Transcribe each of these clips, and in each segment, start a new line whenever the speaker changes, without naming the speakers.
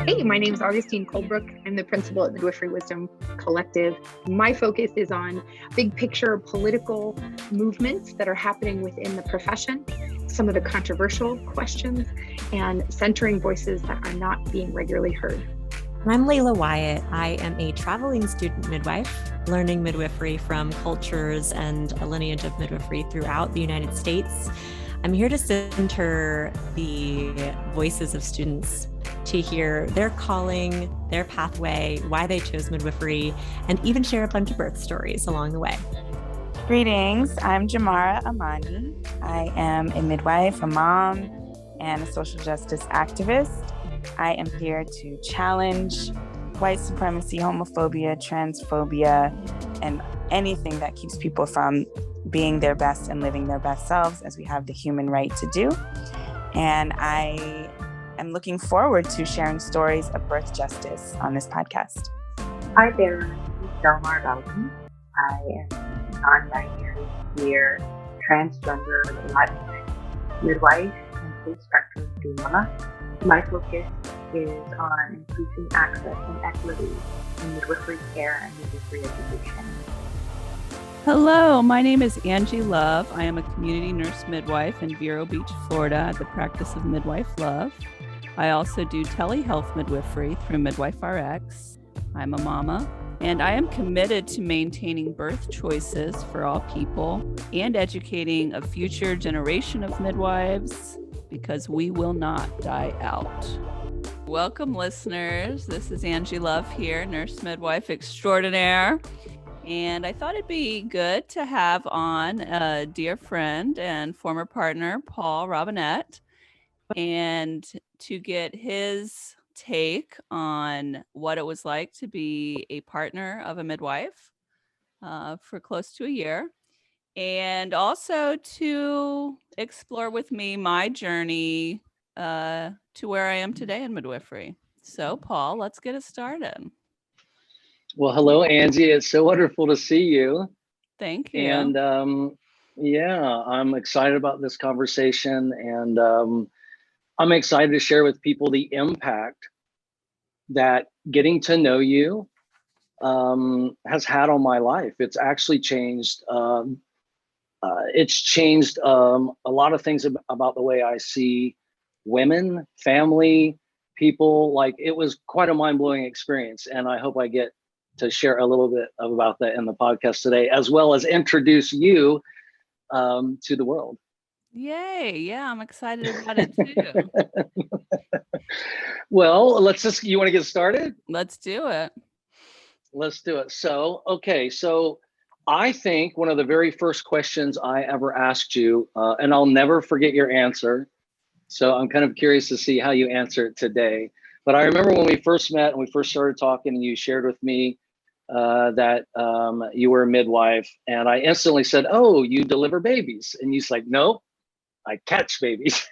Hey, my name is Augustine Colebrook. I'm the principal at Midwifery Wisdom Collective. My focus is on big picture political movements that are happening within the profession, some of the controversial questions, and centering voices that are not being regularly heard.
I'm Layla Wyatt. I am a traveling student midwife, learning midwifery from cultures and a lineage of midwifery throughout the United States. I'm here to center the voices of students to hear their calling, their pathway, why they chose midwifery, and even share a bunch of birth stories along the way.
Greetings, I'm Jamara Amani. I am a midwife, a mom, and a social justice activist. I am here to challenge white supremacy, homophobia, transphobia, and anything that keeps people from being their best and living their best selves, as we have the human right to do. And I am looking forward to sharing stories of birth justice on this podcast.
Hi there, this is Delmar Bowden. I am a non-binary, queer, transgender, Latinx midwife and full-spectrum doula. My focus is on increasing access and equity in midwifery care and midwifery education.
Hello, my name is Angie Love. I am a community nurse midwife in Vero Beach, Florida at the practice of Midwife Love. I also do telehealth midwifery through Midwife RX. I'm a mama, and I am committed to maintaining birth choices for all people and educating a future generation of midwives because we will not die out. Welcome, listeners. This is Angie Love here, nurse midwife extraordinaire. And I thought it'd be good to have on a dear friend and former partner, Paul Robinette, and to get his take on what it was like to be a partner of a midwife for close to a year, and also to explore with me my journey to where I am today in midwifery. So, Paul, let's get it started.
Well, hello, Angie. It's so wonderful to see you.
Thank you.
And I'm excited about this conversation, and I'm excited to share with people the impact that getting to know you has had on my life. It's actually changed. It's changed a lot of things about the way I see women, family, people. Like, it was quite a mind-blowing experience, and I hope I get to share a little bit about that in the podcast today, as well as introduce you to the world.
Yay. Yeah, I'm excited about it too.
Well, you want to get started?
Let's do it.
Let's do it. So I think one of the very first questions I ever asked you, and I'll never forget your answer. So I'm kind of curious to see how you answer it today. But I remember when we first met and we first started talking, and you shared with me that you were a midwife, and I instantly said, "Oh, you deliver babies?" And you said, "No, I catch babies."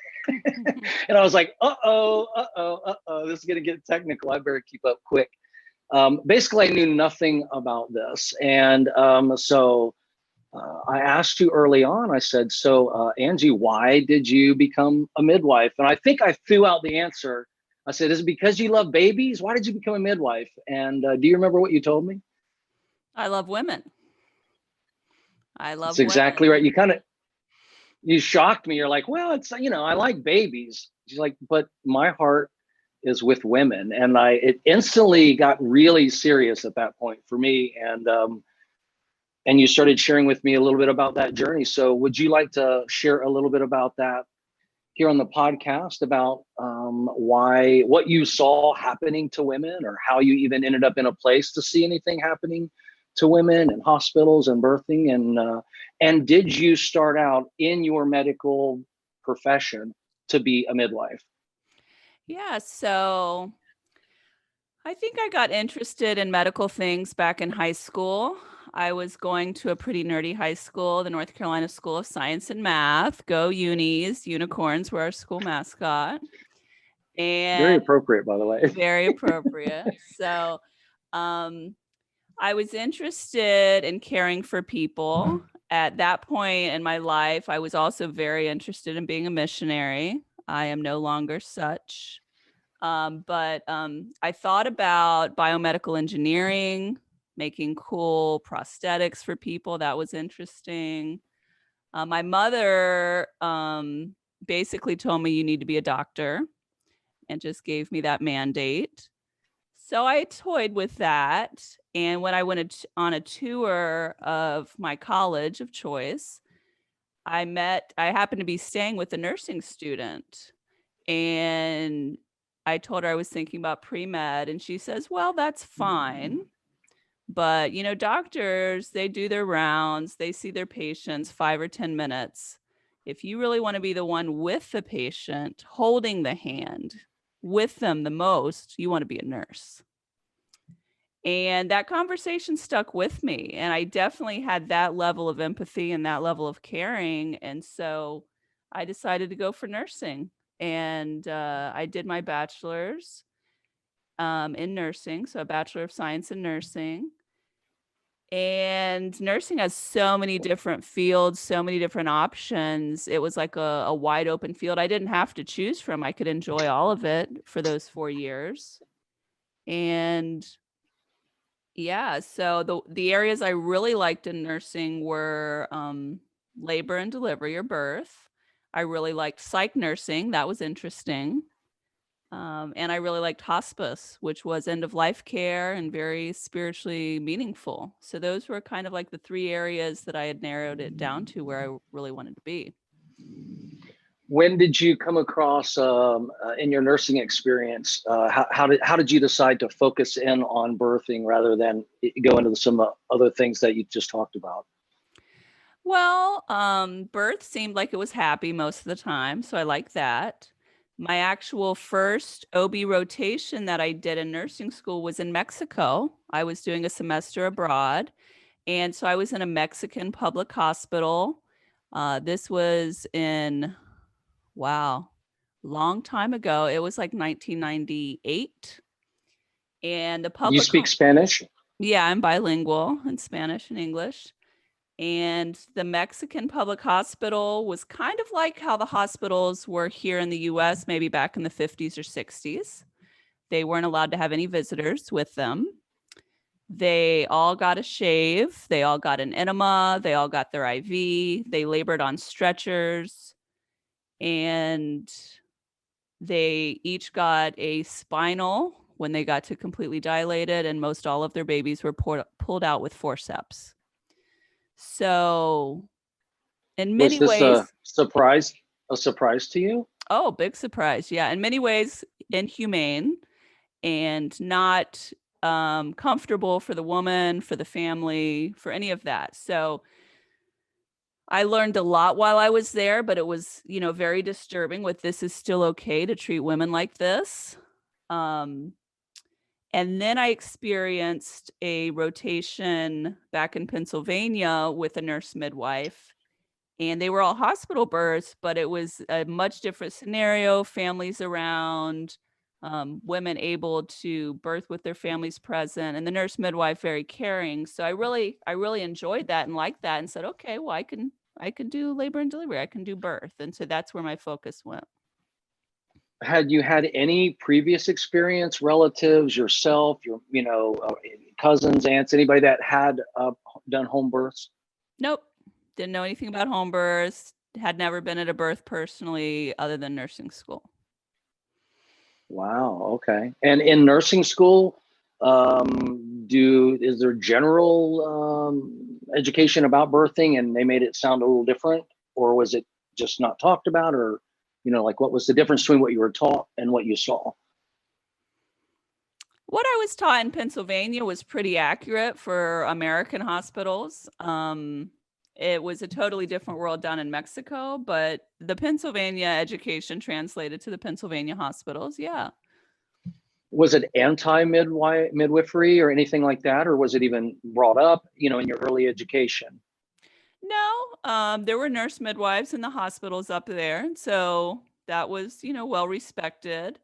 And I was like, "Uh-oh, this is gonna get technical. I better keep up quick." Basically, I knew nothing about this, and so I asked you early on. I said, "So, Angie, why did you become a midwife?" And I think I threw out the answer. I said, "Is it because you love babies? Why did you become a midwife?" And do you remember what you told me?
I love women.
That's exactly right. You shocked me. You're like, "Well, it's, I like babies." She's like, "But my heart is with women." And it instantly got really serious at that point for me. And you started sharing with me a little bit about that journey. So would you like to share a little bit about that here on the podcast, about what you saw happening to women, or how you even ended up in a place to see anything happening to women in hospitals and birthing? And did you start out in your medical profession to be a midwife?
Yeah, so I think I got interested in medical things back in high school. I was going to a pretty nerdy high school, the North Carolina School of Science and Math. Go Unis, unicorns were our school mascot. And
very appropriate, by the way.
Very appropriate. So I was interested in caring for people. At that point in my life, I was also very interested in being a missionary. I am no longer such. But I thought about biomedical engineering, making cool prosthetics for people. That was interesting. My mother basically told me you need to be a doctor and just gave me that mandate. So I toyed with that. And when I went on a tour of my college of choice, I happened to be staying with a nursing student. And I told her I was thinking about pre-med. And she says, well, that's fine. But, doctors, they do their rounds, they see their patients 5 or 10 minutes. If you really want to be the one with the patient, holding the hand with them the most, you want to be a nurse. And that conversation stuck with me. And I definitely had that level of empathy and that level of caring. And so I decided to go for nursing. And I did my bachelor's in nursing. So a Bachelor of Science in Nursing. And nursing has so many different fields, so many different options. It was like a wide open field. I didn't have to choose from. I could enjoy all of it for those 4 years. And yeah, so the areas I really liked in nursing were labor and delivery or birth. I really liked psych nursing. That was interesting. And I really liked hospice, which was end of life care and very spiritually meaningful. So those were kind of like the 3 areas that I had narrowed it down to where I really wanted to be.
When did you come across in your nursing experience? How did you decide to focus in on birthing rather than go into some other things that you just talked about?
Well, birth seemed like it was happy most of the time, so I like that. My actual first OB rotation that I did in nursing school was in Mexico. I was doing a semester abroad, and so I was in a Mexican public hospital. This was in, wow, long time ago. It was like 1998. And the
You
public,
speak Spanish?
yeah, I'm bilingual in Spanish and English. And the Mexican public hospital was kind of like how the hospitals were here in the US, maybe back in the 50s or 60s. They weren't allowed to have any visitors with them. They all got a shave. They all got an enema. They all got their IV. They labored on stretchers. And they each got a spinal when they got to completely dilated. And most all of their babies were pulled out with forceps. So in many
Was this
ways,
a surprise to you?
oh, big surprise. Yeah. In many ways, inhumane and not comfortable for the woman, for the family, for any of that. So I learned a lot while I was there, but it was, very disturbing with this is still okay to treat women like this. And then I experienced a rotation back in Pennsylvania with a nurse midwife. And they were all hospital births, but it was a much different scenario. Families around, women able to birth with their families present, and the nurse midwife very caring. So I really enjoyed that and liked that, and said, okay, well, I can do labor and delivery. I can do birth, and so that's where my focus went.
Had you had any previous experience, relatives, yourself, your cousins, aunts, anybody that had done home births?
Nope. Didn't know anything about home births. Had never been at a birth personally other than nursing school.
Wow. Okay. And in nursing school, is there general education about birthing, and they made it sound a little different, or was it just not talked about, or what was the difference between what you were taught and what you saw?
What I was taught in Pennsylvania was pretty accurate for American hospitals. It was a totally different world down in Mexico, but the Pennsylvania education translated to the Pennsylvania hospitals. Yeah.
Was it anti-midwifery or anything like that? Or was it even brought up, in your early education?
No, there were nurse midwives in the hospitals up there. So that was, well respected.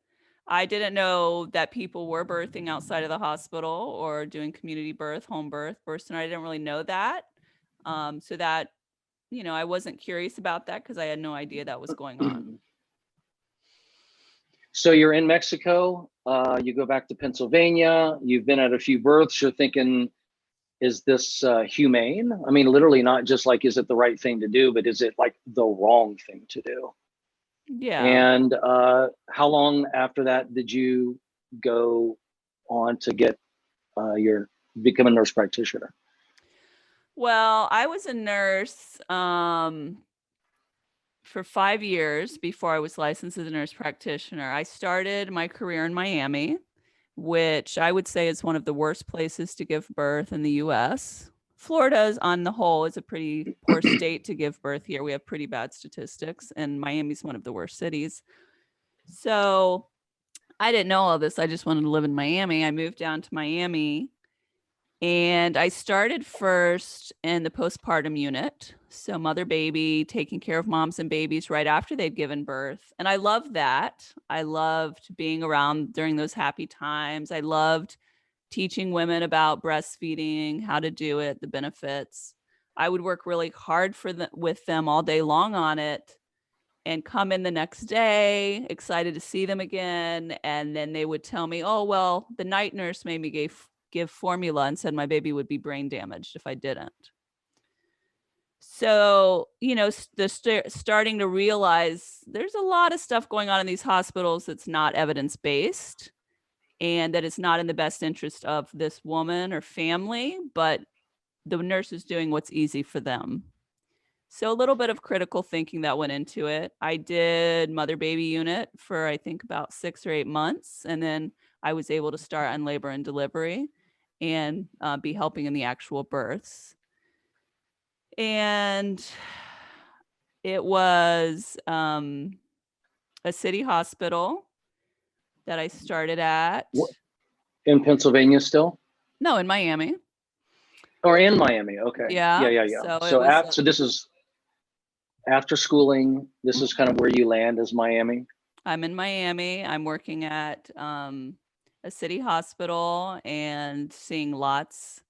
I didn't know that people were birthing outside of the hospital or doing community birth, home birth, and I didn't really know that. So that, I wasn't curious about that because I had no idea that was going on.
So you're in Mexico, you go back to Pennsylvania, you've been at a few births, you're thinking, is this humane? I mean, literally not just like, is it the right thing to do, but is it like the wrong thing to do?
Yeah.
And how long after that did you go on to get become a nurse practitioner?
Well, I was a nurse for 5 years before I was licensed as a nurse practitioner. I started my career in Miami, which I would say is one of the worst places to give birth in the US. Florida is, on the whole, is a pretty poor state to give birth here. We have pretty bad statistics, and Miami's one of the worst cities. So I didn't know all this. I just wanted to live in Miami. I moved down to Miami, and I started first in the postpartum unit. So mother baby, taking care of moms and babies right after they'd given birth. And I loved that. I loved being around during those happy times. I loved teaching women about breastfeeding, how to do it, the benefits. I would work really hard with them all day long on it, and come in the next day excited to see them again. And then they would tell me, oh, well, the night nurse made me give formula and said my baby would be brain damaged if I didn't. So, starting to realize there's a lot of stuff going on in these hospitals that's not evidence-based, and that it's not in the best interest of this woman or family, but the nurse is doing what's easy for them. So a little bit of critical thinking that went into it. I did mother baby unit for, I think, about 6 or 8 months. And then I was able to start on labor and delivery and be helping in the actual births. And it was a city hospital that I started at.
In Pennsylvania still?
No, in Miami.
Or in Miami, okay.
Yeah.
So this is after schooling, this is kind of where you land as Miami?
I'm in Miami. I'm working at a city hospital and seeing lots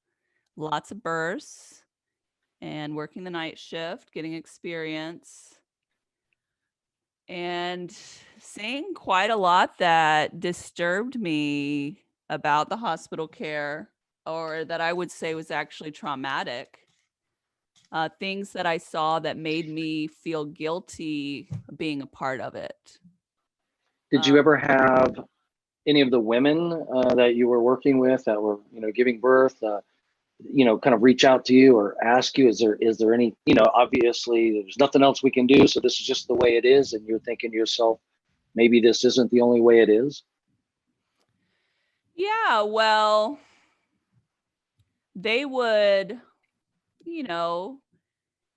of births and working the night shift, getting experience, and seeing quite a lot that disturbed me about the hospital care, or that I would say was actually traumatic. Things that I saw that made me feel guilty being a part of it.
Did you ever have any of the women that you were working with that were, giving birth, kind of reach out to you or ask you, is there any, obviously there's nothing else we can do, so this is just the way it is, and you're thinking to yourself, maybe this isn't the only way it is?
Yeah, well, they would,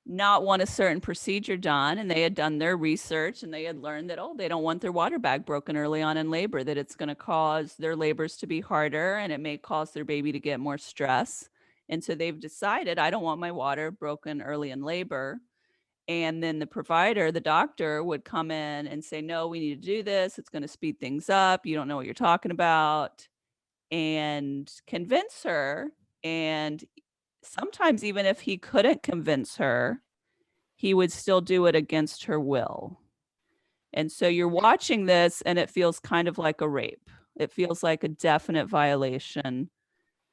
not want a certain procedure done, and they had done their research and they had learned that, they don't want their water bag broken early on in labor, that it's going to cause their labors to be harder and it may cause their baby to get more stress. And so they've decided, I don't want my water broken early in labor. And then the provider, the doctor, would come in and say, no, we need to do this. It's going to speed things up. You don't know what you're talking about. And convince her. And sometimes even if he couldn't convince her, he would still do it against her will. And so you're watching this and it feels kind of like a rape. It feels like a definite violation,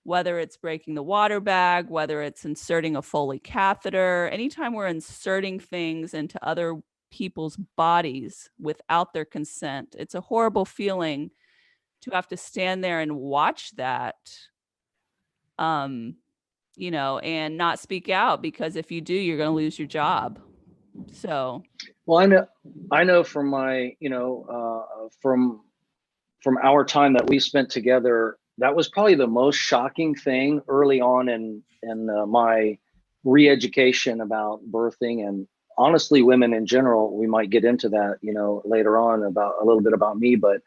whether it's breaking the water bag, whether it's inserting a Foley catheter. Anytime we're inserting things into other people's bodies without their consent, it's a horrible feeling to have to stand there and watch that. And not speak out, because if you do, you're going to lose your job. So,
well, I know from my, from our time that we spent together, that was probably the most shocking thing early on in my re-education about birthing, and honestly, women in general. We might get into that, later on, about a little bit about me, but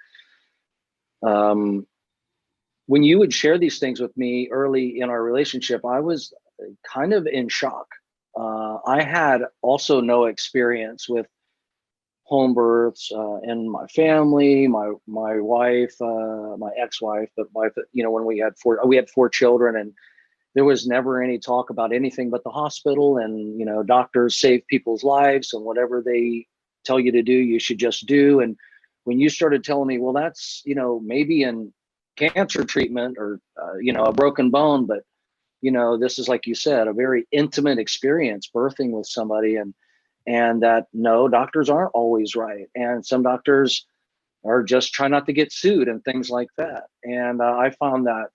when you would share these things with me early in our relationship, I was kind of in shock. I had also no experience with home births in my family, my wife, my ex-wife, but wife, when we had four children, and there was never any talk about anything but the hospital, and, doctors save people's lives, and whatever they tell you to do, you should just do. And when you started telling me, well, that's, maybe in cancer treatment or, a broken bone, but, this is, like you said, a very intimate experience birthing with somebody, and that no, doctors aren't always right. And some doctors are just trying not to get sued and things like that. And I found that,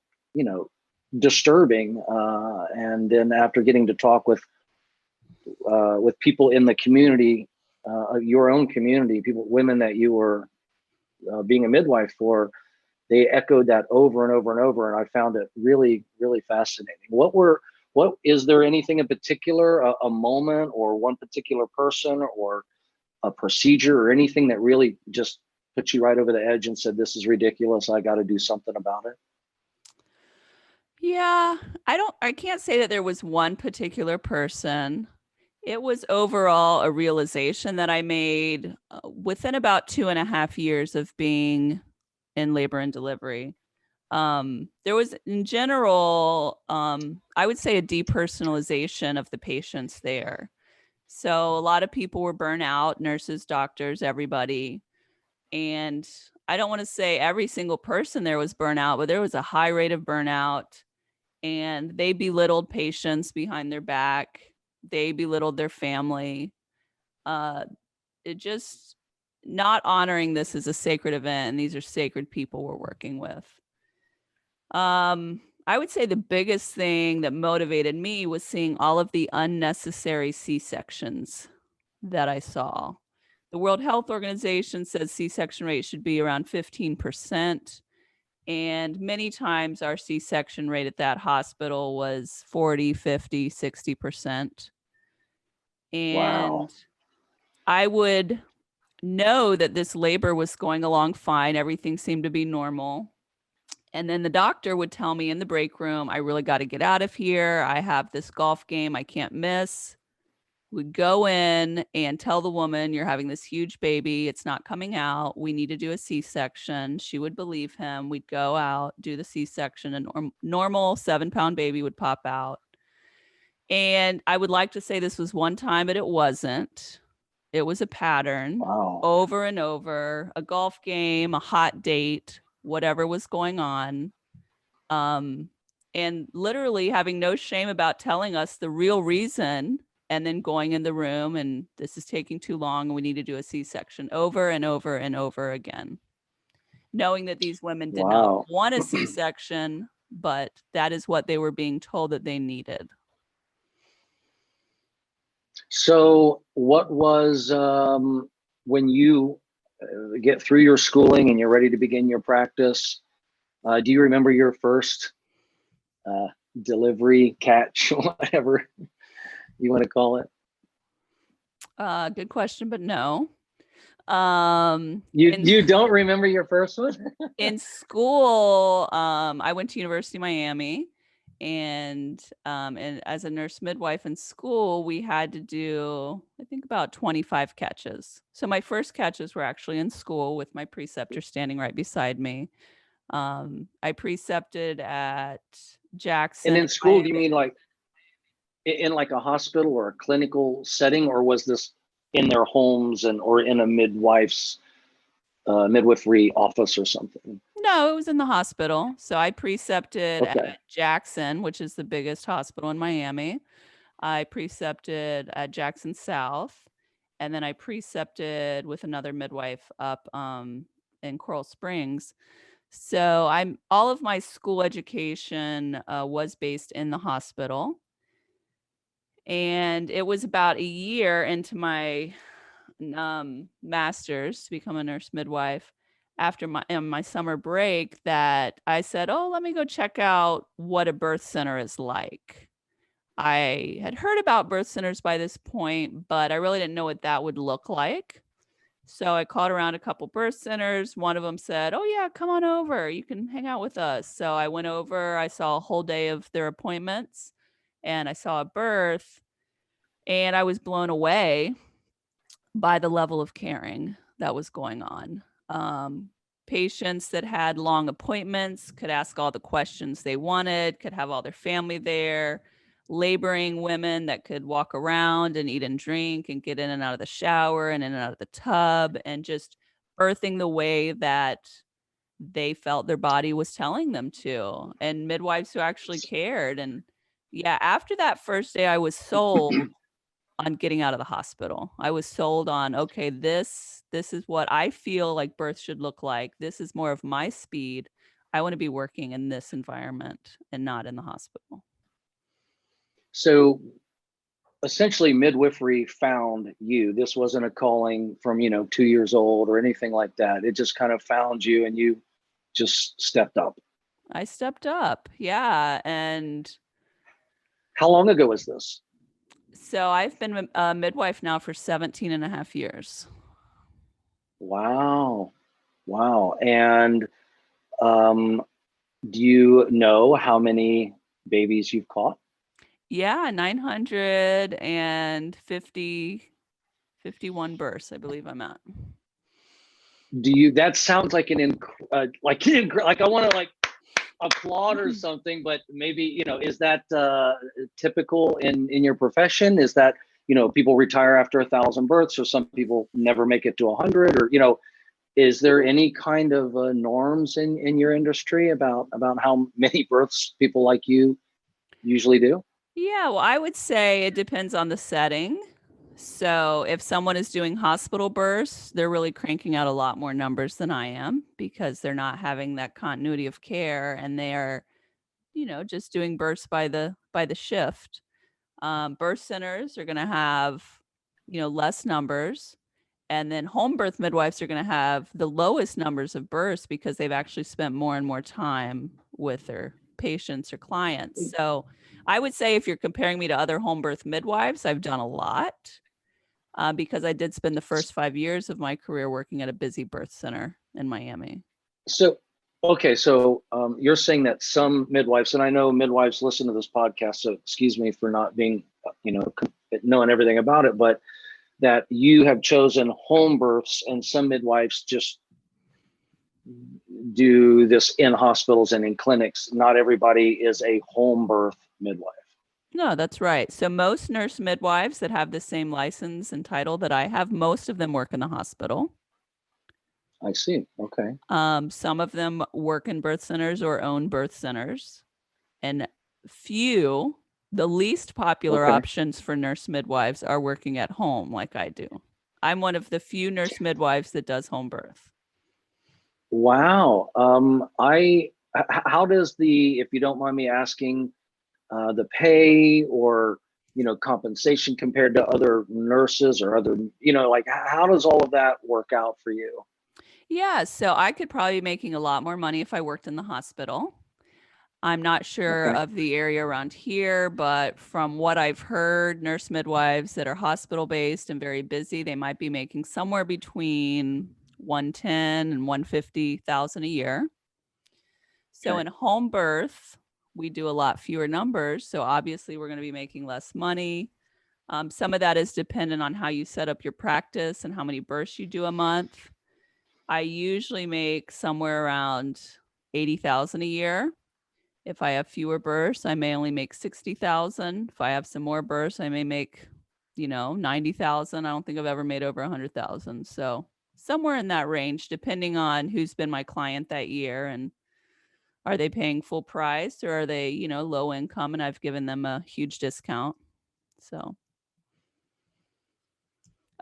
disturbing. And then after getting to talk with people in the community, your own community, women that you were being a midwife for, they echoed that over and over and over. And I found it really, really fascinating. What is there anything in particular, a moment or one particular person or a procedure or anything that really just put you right over the edge and said, this is ridiculous, I got to do something about it?
Yeah, I can't say that there was one particular person. It was overall a realization that I made within about 2.5 years of being in labor and delivery. There was, in general, I would say, a depersonalization of the patients there. So a lot of people were burnt out, nurses, doctors, everybody. And I don't want to say every single person there was burnt out, but there was a high rate of burnout. And they belittled patients behind their back. They belittled their family. It just not honoring this as a sacred event. And these are sacred people we're working with. I would say the biggest thing that motivated me was seeing all of the unnecessary C-sections that I saw. The World Health Organization says C-section rate should be around 15%. And many times our C-section rate at that hospital was 40, 50, 60%. And
Wow.
I would know that this labor was going along fine. Everything seemed to be normal. And then the doctor would tell me in the break room, I really got to get out of here. I have this golf game I can't miss. We'd go in and tell the woman, you're having this huge baby. It's not coming out. We need to do a C-section. She would believe him. We'd go out, do the C-section. A normal 7-pound baby would pop out. And I would like to say this was one time, but it wasn't. It was a pattern.
Wow.
Over and over, a golf game, a hot date, whatever was going on. And literally having no shame about telling us the real reason, and then going in the room and this is taking too long and we need to do a C-section over and over and over again. Knowing that these women did not want a C-section, but that is what they were being told that they needed.
So what was, when you get through your schooling and you're ready to begin your practice, do you remember your first delivery, catch, whatever you want to call it?
Good question, but no.
You don't remember your first one?
In school, I went to University of Miami, and as a nurse midwife in school, we had to do, I think, about 25 catches. So my first catches were actually in school with my preceptor standing right beside me. I precepted at Jackson.
And in school, do you mean like in like a hospital or a clinical setting, or was this in their homes or in a midwifery office or something?
No, it was in the hospital. So I precepted at Jackson, which is the biggest hospital in Miami. I precepted at Jackson South, and then I precepted with another midwife up in Coral Springs. So all of my school education was based in the hospital. And it was about a year into my master's to become a nurse midwife, after my summer break, that I said, oh, let me go check out what a birth center is like. I had heard about birth centers by this point, but I really didn't know what that would look like. So I called around a couple birth centers. One of them said, oh yeah, come on over. You can hang out with us. So I went over, I saw a whole day of their appointments, and I saw a birth, and I was blown away by the level of caring that was going on. Patients that had long appointments could ask all the questions they wanted, could have all their family there. Laboring women that could walk around and eat and drink and get in and out of the shower and in and out of the tub, and just birthing the way that they felt their body was telling them to, and midwives who actually cared. And yeah, after that first day, I was sold on getting out of the hospital. I was sold on, okay, this is what I feel like birth should look like. This is more of my speed. I want to be working in this environment and not in the hospital.
So essentially midwifery found you. This wasn't a calling from, 2 years old or anything like that. It just kind of found you and you just stepped up.
I stepped up. Yeah. And
How long ago was this?
so I've been a midwife now for 17 and a half years.
Wow. And do you know how many babies you've caught?
Yeah, 951 births, I believe I'm at.
That sounds like like I want to applaud or something, but maybe, is that typical in your profession? Is that, people retire after 1,000 births, or some people never make it to 100, or, is there any kind of norms in your industry about how many births people like you usually do?
Yeah, well, I would say it depends on the setting. So if someone is doing hospital births, they're really cranking out a lot more numbers than I am, because they're not having that continuity of care, and they're, just doing births by the shift. Birth centers are going to have, less numbers. And then home birth midwives are going to have the lowest numbers of births, because they've actually spent more and more time with their patients or clients. So I would say, if you're comparing me to other home birth midwives, I've done a lot, because I did spend the first 5 years of my career working at a busy birth center in Miami.
So, okay, so you're saying that some midwives, and I know midwives listen to this podcast, so excuse me for not being, knowing everything about it, but that you have chosen home births, and some midwives just do this in hospitals and in clinics. Not everybody is a home birth midwife.
No, that's right. So most nurse midwives that have the same license and title that I have, most of them work in the hospital.
I see. Okay.
Some of them work in birth centers or own birth centers, and the least popular options for nurse midwives are working at home like I do. I'm one of the few nurse midwives that does home birth.
Wow. How does if you don't mind me asking, the pay or, compensation compared to other nurses or other, how does all of that work out for you?
Yeah, so I could probably be making a lot more money if I worked in the hospital. I'm not sure
Okay.
of the area around here, but from what I've heard, nurse midwives that are hospital based and very busy, they might be making somewhere between 110 and 150,000 a year. So
Okay.
in home birth, we do a lot fewer numbers. So obviously we're going to be making less money. Some of that is dependent on how you set up your practice and how many births you do a month. I usually make somewhere around 80,000 a year. If I have fewer births, I may only make 60,000. If I have some more births, I may make, 90,000. I don't think I've ever made over 100,000. So somewhere in that range, depending on who's been my client that year, and are they paying full price, or are they, low income and I've given them a huge discount. So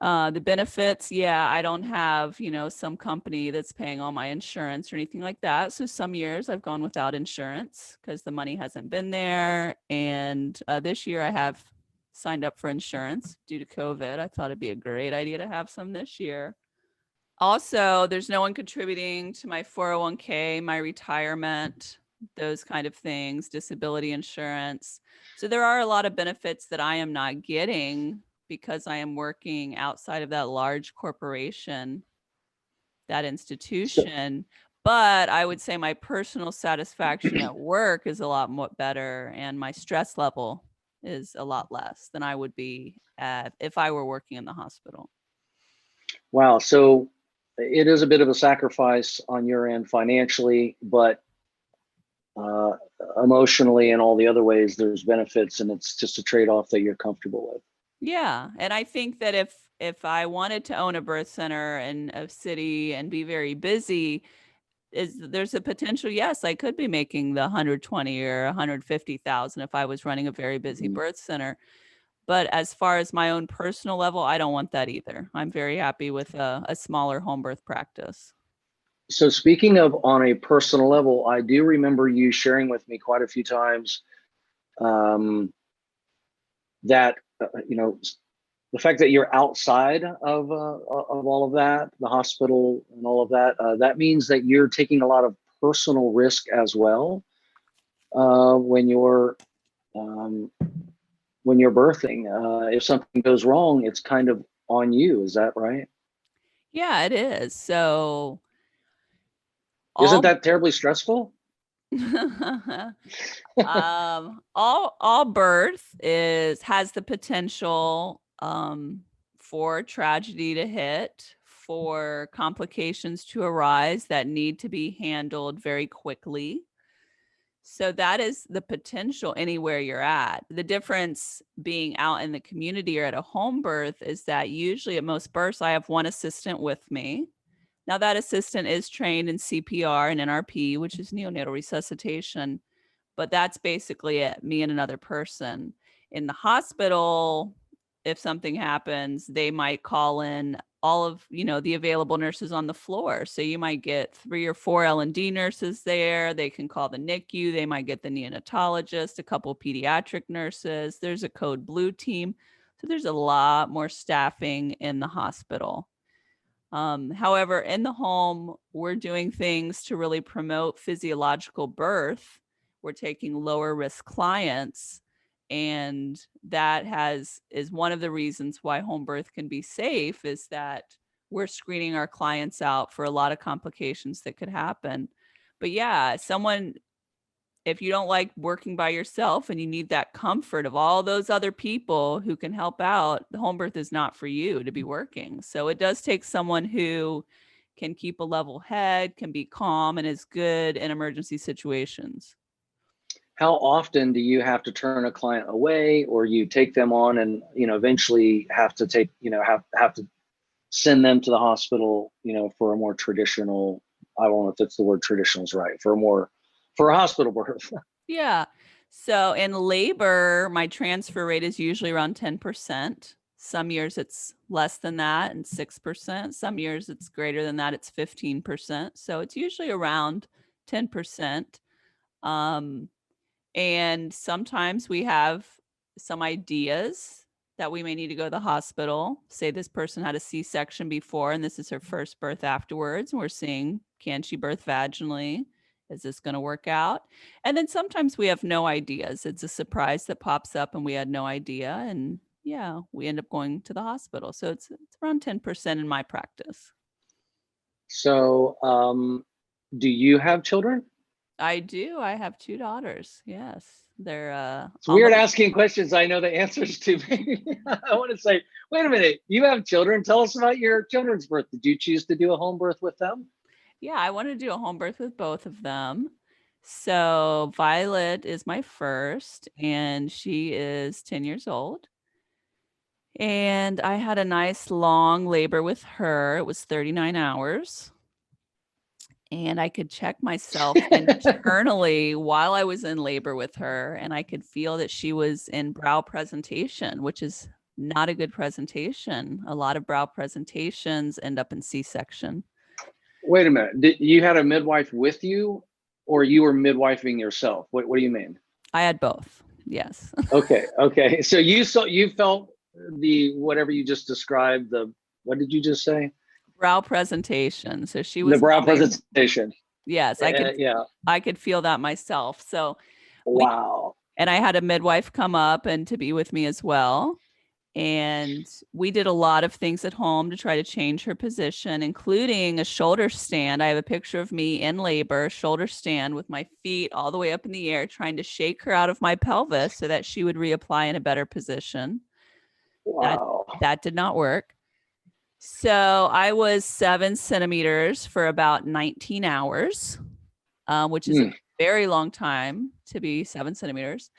the benefits, yeah, I don't have, some company that's paying all my insurance or anything like that. So some years I've gone without insurance because the money hasn't been there. And this year I have signed up for insurance due to COVID. I thought it'd be a great idea to have some this year. Also, there's no one contributing to my 401k, my retirement, those kind of things, disability insurance. So there are a lot of benefits that I am not getting because I am working outside of that large corporation, that institution. But I would say my personal satisfaction at work is a lot more better, and my stress level is a lot less than I would be if I were working in the hospital.
Wow. So it is a bit of a sacrifice on your end financially, but emotionally and all the other ways, there's benefits, and it's just a trade-off that you're comfortable with.
Yeah. And I think that if I wanted to own a birth center in a city and be very busy, there's a potential, yes, I could be making the 120 or 150,000 if I was running a very busy
Mhm.
birth center. But as far as my own personal level, I don't want that either. I'm very happy with a smaller home birth practice.
So speaking of on a personal level, I do remember you sharing with me quite a few times um, that the fact that you're outside of all of that, the hospital and all of that, that means that you're taking a lot of personal risk as well when you're um, birthing. If something goes wrong, it's kind of on you. Is that right?
Yeah, it is. So
Isn't
all
that terribly stressful?
all birth has the potential for tragedy to hit, for complications to arise that need to be handled very quickly. So that is the potential anywhere you're at. The difference being out in the community or at a home birth is that usually at most births, I have one assistant with me. Now, that assistant is trained in CPR and NRP, which is neonatal resuscitation, but that's basically it, me and another person. In the hospital, if something happens, they might call in all of, the available nurses on the floor. So you might get 3 or 4 L&D nurses there. They can call the NICU. They might get the neonatologist, a couple pediatric nurses. There's a code blue team. So there's a lot more staffing in the hospital. However, in the home, we're doing things to really promote physiological birth. We're taking lower risk clients. And that is one of the reasons why home birth can be safe, is that we're screening our clients out for a lot of complications that could happen. But yeah, if you don't like working by yourself and you need that comfort of all those other people who can help out, the home birth is not for you to be working. So it does take someone who can keep a level head, can be calm, and is good in emergency situations.
How often do you have to turn a client away, or you take them on and eventually have to have to send them to the hospital for a more traditional, I don't know if it's the word traditional is right, for a hospital birth?
Yeah. So in labor, my transfer rate is usually around 10%. Some years it's less than that and 6%. Some years it's greater than that, it's 15%. So it's usually around 10%. And sometimes we have some ideas that we may need to go to the hospital. Say this person had a C-section before and this is her first birth afterwards. And we're seeing, can she birth vaginally? Is this going to work out? And then sometimes we have no ideas. It's a surprise that pops up and we had no idea. And yeah, we end up going to the hospital. So it's around 10% in my practice.
So do you have children?
I do. I have 2 daughters. Yes. They're
It's weird asking questions I know the answers to. I want to say, wait a minute, you have children. Tell us about your children's birth. Did you choose to do a home birth with them?
Yeah, I want to do a home birth with both of them. So Violet is my first, and she is 10 years old. And I had a nice long labor with her. It was 39 hours. And I could check myself internally while I was in labor with her. And I could feel that she was in brow presentation, which is not a good presentation. A lot of brow presentations end up in C-section.
Wait a minute. You had a midwife with you, or you were midwifing yourself? What do you mean?
I had both. Yes.
Okay. So you felt the whatever you just described. What did you just say?
Brow presentation. So she was
The brow
humming.
presentation.
Yes, I could feel that myself. So
wow.
And I had a midwife come up and to be with me as well. And we did a lot of things at home to try to change her position, including a shoulder stand. I have a picture of me in labor, shoulder stand with my feet all the way up in the air, trying to shake her out of my pelvis so that she would reapply in a better position.
Wow.
That did not work. So I was 7 centimeters for about 19 hours, which is a very long time to be 7 centimeters.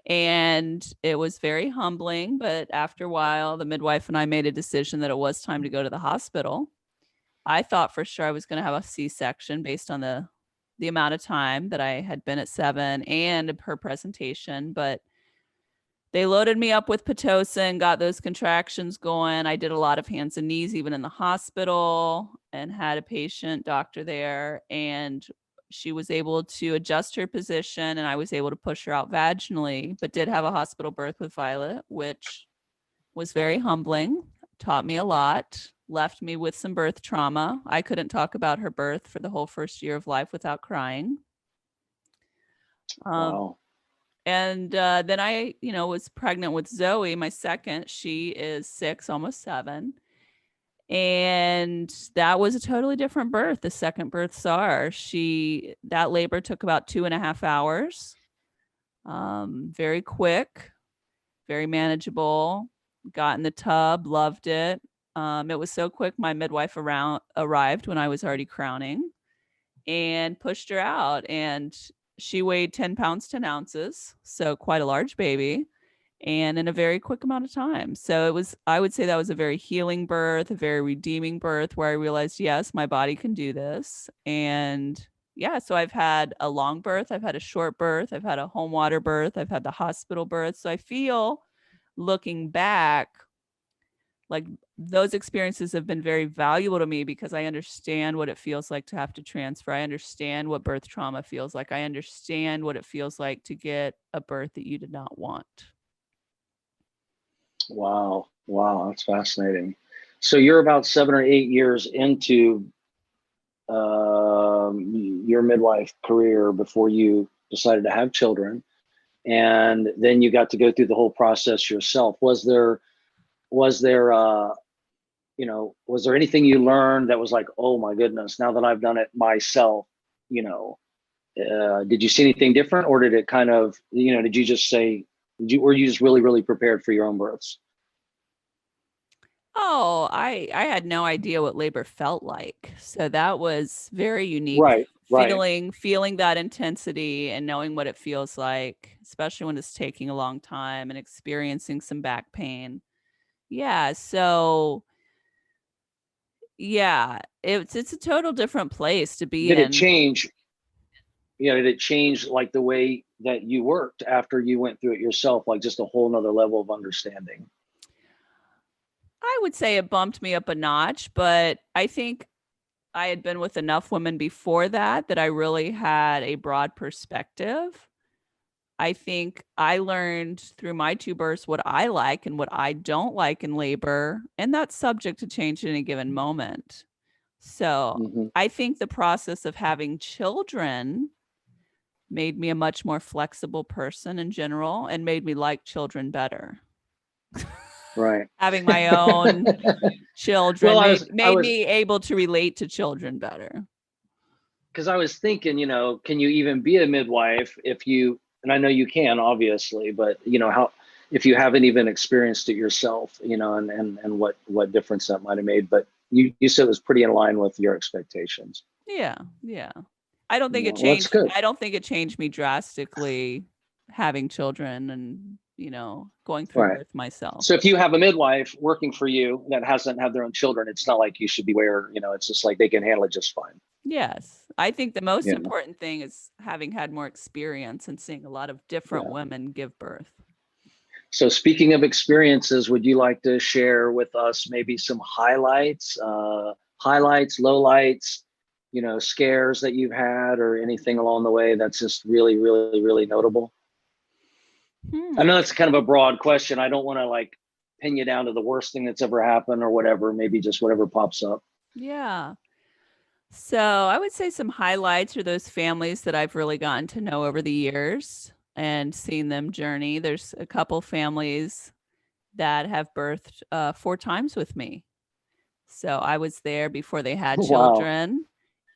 And it was very humbling, but after a while, the midwife and I made a decision that it was time to go to the hospital. I thought for sure I was going to have a C-section based on the amount of time that I had been at 7 and her presentation, but they loaded me up with Pitocin, got those contractions going. I did a lot of hands and knees, even in the hospital, and had a patient doctor there. And she was able to adjust her position, and I was able to push her out vaginally, but did have a hospital birth with Violet, which was very humbling, taught me a lot, left me with some birth trauma. I couldn't talk about her birth for the whole first year of life without crying.
Wow.
And then I, was pregnant with Zoe, my second. She is 6, almost 7. And that was a totally different birth. The second birth SAR. That labor took about 2.5 hours. Very quick, very manageable. Got in the tub, loved it. It was so quick. My midwife arrived when I was already crowning and pushed her out. And she weighed 10 pounds, 10 ounces. So quite a large baby, and in a very quick amount of time. So I would say that was a very healing birth, a very redeeming birth, where I realized, yes, my body can do this. And yeah, so I've had a long birth, I've had a short birth, I've had a home water birth, I've had the hospital birth. So I feel, looking back, like those experiences have been very valuable to me, because I understand what it feels like to have to transfer. I understand what birth trauma feels like. I understand what it feels like to get a birth that you did not want.
Wow. That's fascinating. So you're about 7 or 8 years into your midwife career before you decided to have children. And then you got to go through the whole process yourself. Was there anything you learned that was like, oh my goodness, now that I've done it myself, did you see anything different, or did it kind of, did you just say, were you just really, really prepared for your own births?
Oh, I had no idea what labor felt like. So that was very unique.
Right.
Feeling that intensity and knowing what it feels like, especially when it's taking a long time and experiencing some back pain. Yeah. So yeah, it's a total different place to be
Did
in.
it change? Did it change like the way that you worked after you went through it yourself, like just a whole nother level of understanding?
I would say it bumped me up a notch, but I think I had been with enough women before that I really had a broad perspective. I think I learned through my 2 births what I like and what I don't like in labor, and that's subject to change at any given moment. So
Mm-hmm.
I think the process of having children made me a much more flexible person in general, and made me like children better.
Right.
Having my own children
Well,
made me able to relate to children better.
Because I was thinking, can you even be a midwife and I know you can, obviously, but how, if you haven't even experienced it yourself, and what difference that might have made. But you said it was pretty in line with your expectations.
Yeah. I don't think it
Well, that's
changed.
good.
I don't think it changed me drastically, having children and, going through
Right.
birth myself.
So if you have a midwife working for you that hasn't had their own children, it's not like you should be where, it's just like they can handle it just fine.
Yes. I think the most
Yeah.
important thing is having had more experience and seeing a lot of different women give birth.
So speaking of experiences, would you like to share with us maybe some highlights, lowlights, scares that you've had, or anything along the way that's just really, really, really notable? I know that's kind of a broad question. I don't want to like pin you down to the worst thing that's ever happened or whatever, maybe just whatever pops up.
Yeah. So I would say some highlights are those families that I've really gotten to know over the years and seen them journey. There's a couple families that have birthed 4 times with me. So I was there before they had children. Wow.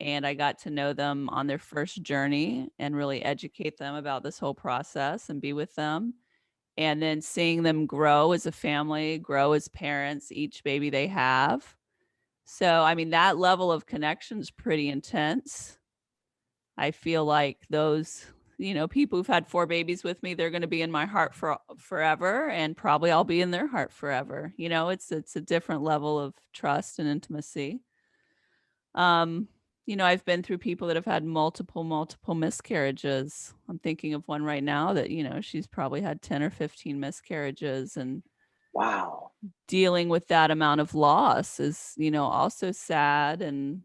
And I got to know them on their first journey and really educate them about this whole process and be with them. And then seeing them grow as a family, grow as parents, each baby they have. So, I mean, that level of connection is pretty intense. I feel like those, people who've had 4 babies with me, they're going to be in my heart for forever, and probably I'll be in their heart forever. It's a different level of trust and intimacy. I've been through people that have had multiple miscarriages. I'm thinking of one right now that, she's probably had 10 or 15 miscarriages, and
Wow.
dealing with that amount of loss is, also sad, and,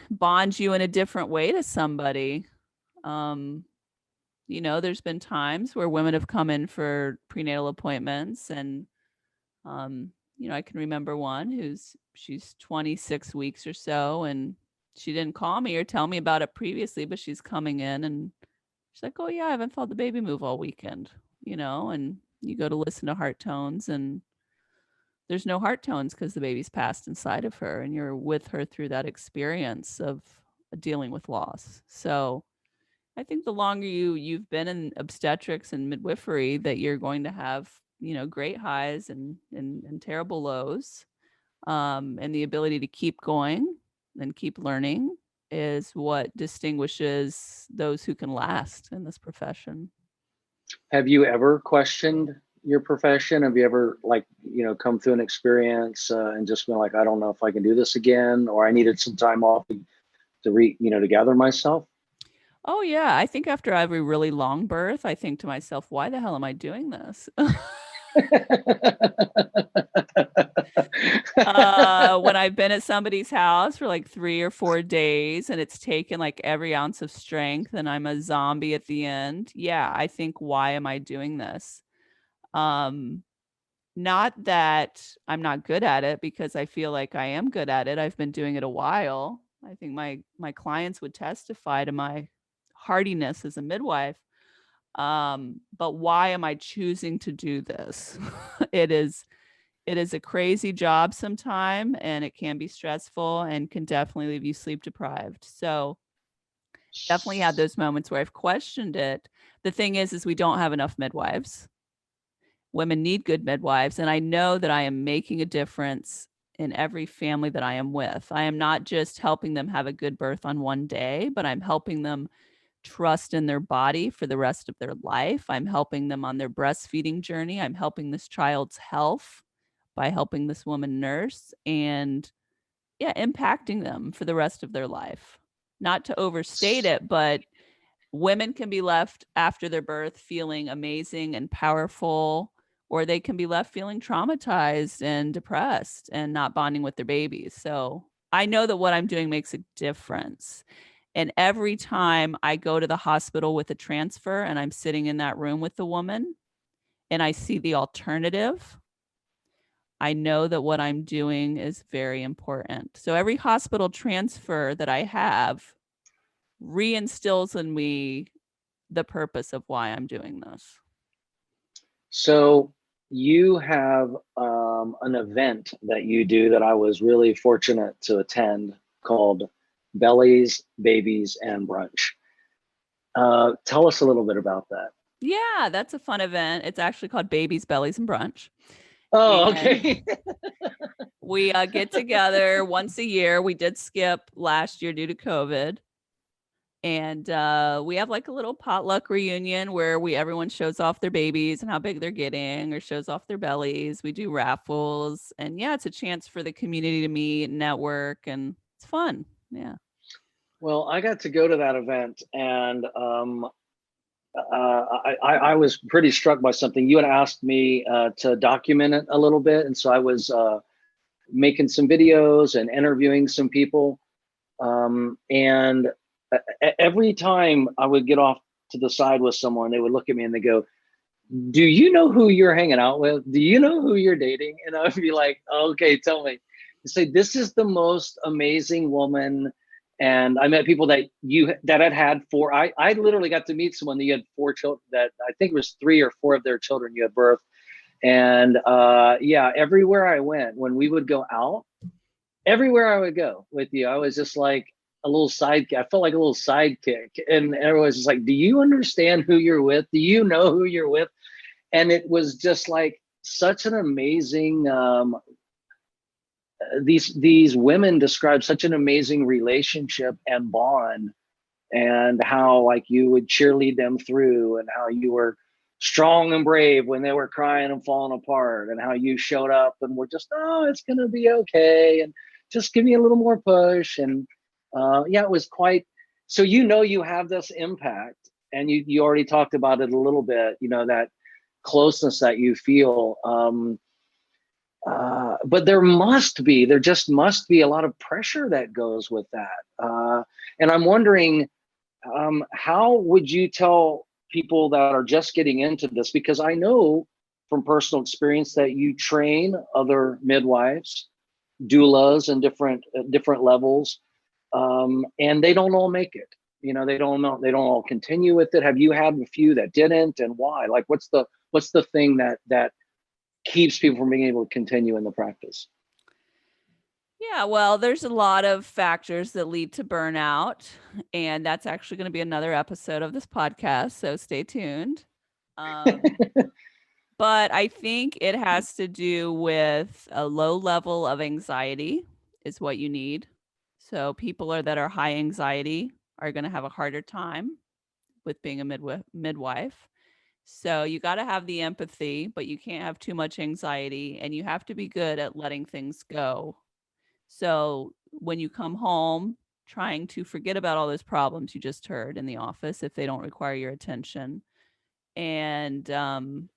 bonds you in a different way to somebody. There's been times where women have come in for prenatal appointments, and, I can remember one she's 26 weeks or so, and she didn't call me or tell me about it previously, but she's coming in and she's like, "Oh yeah, I haven't felt the baby move all weekend," and you go to listen to heart tones, and there's no heart tones because the baby's passed inside of her, and you're with her through that experience of dealing with loss. So I think the longer you've been in obstetrics and midwifery, that you're going to have, great highs and terrible lows. And the ability to keep going and keep learning is what distinguishes those who can last in this profession.
Have you ever questioned your profession? Have you ever come through an experience and just been like, I don't know if I can do this again, or I needed some time off to gather myself?
Oh yeah, I think after every really long birth, I think to myself, why the hell am I doing this? When I've been at somebody's house for like 3 or 4 days and it's taken like every ounce of strength and I'm a zombie at the end. Yeah, I think, why am I doing this? Not that I'm not good at it, because I feel like I am good at it. I've been doing it a while. I think my clients would testify to my hardiness as a midwife. But why am I choosing to do this? It is a crazy job sometime, and it can be stressful and can definitely leave you sleep deprived. So definitely had those moments where I've questioned it. The thing is we don't have enough midwives. Women need good midwives, and I know that I am making a difference in every family that I am with. I am not just helping them have a good birth on one day, but I'm helping them trust in their body for the rest of their life. I'm helping them on their breastfeeding journey. I'm helping this child's health by helping this woman nurse, and impacting them for the rest of their life. Not to overstate it, but women can be left after their birth feeling amazing and powerful, or they can be left feeling traumatized and depressed and not bonding with their babies. So I know that what I'm doing makes a difference. And every time I go to the hospital with a transfer and I'm sitting in that room with the woman and I see the alternative, I know that what I'm doing is very important. So every hospital transfer that I have reinstills in me the purpose of why I'm doing this.
So you have an event that you do that I was really fortunate to attend, called Bellies, Babies, and Brunch. Tell us a little bit about that.
Yeah, that's a fun event. It's actually called Babies, Bellies, and Brunch.
Oh, okay.
We get together once a year. We did skip last year due to COVID. And we have like a little potluck reunion where everyone shows off their babies and how big they're getting, or shows off their bellies. We do raffles, and it's a chance for the community to meet and network, and it's fun. Yeah.
Well, I got to go to that event, and I was pretty struck by something. You had asked me to document it a little bit, and so I was making some videos and interviewing some people. And every time I would get off to the side with someone, they would look at me and they go, "Do you know who you're hanging out with? Do you know who you're dating?" And I would be like, "Okay, tell me." They say, "This is the most amazing woman." And I met people that had 4. I literally got to meet someone that you had 4 children, that I think it was 3 or 4 of their children you had birthed. And everywhere I went, when we would go out, everywhere I would go with you, I was just like a little sidekick. I felt like a little sidekick. And everyone's just like, "Do you understand who you're with? Do you know who you're with?" And it was just like such an amazing, these women describe such an amazing relationship and bond. and how like you would cheerlead them through, and how you were strong and brave when they were crying and falling apart, and how you showed up and were just, oh, it's gonna be okay, and just give me a little more push. And yeah, it was quite, so you have this impact, and you already talked about it a little bit, that closeness that you feel. But there just must be a lot of pressure that goes with that. And I'm wondering, how would you tell people that are just getting into this? Because I know from personal experience that you train other midwives, doulas, and different levels, and they don't all make it. They don't all continue with it. Have you had a few that didn't, and why? Like, what's the thing that keeps people from being able to continue in the practice?
Yeah, well, there's a lot of factors that lead to burnout, and that's actually going to be another episode of this podcast, so stay tuned. But I think it has to do with a low level of anxiety is what you need. So people that are high anxiety are going to have a harder time with being a midwife. So you got to have the empathy, but you can't have too much anxiety, and you have to be good at letting things go. So when you come home, trying to forget about all those problems you just heard in the office if they don't require your attention. And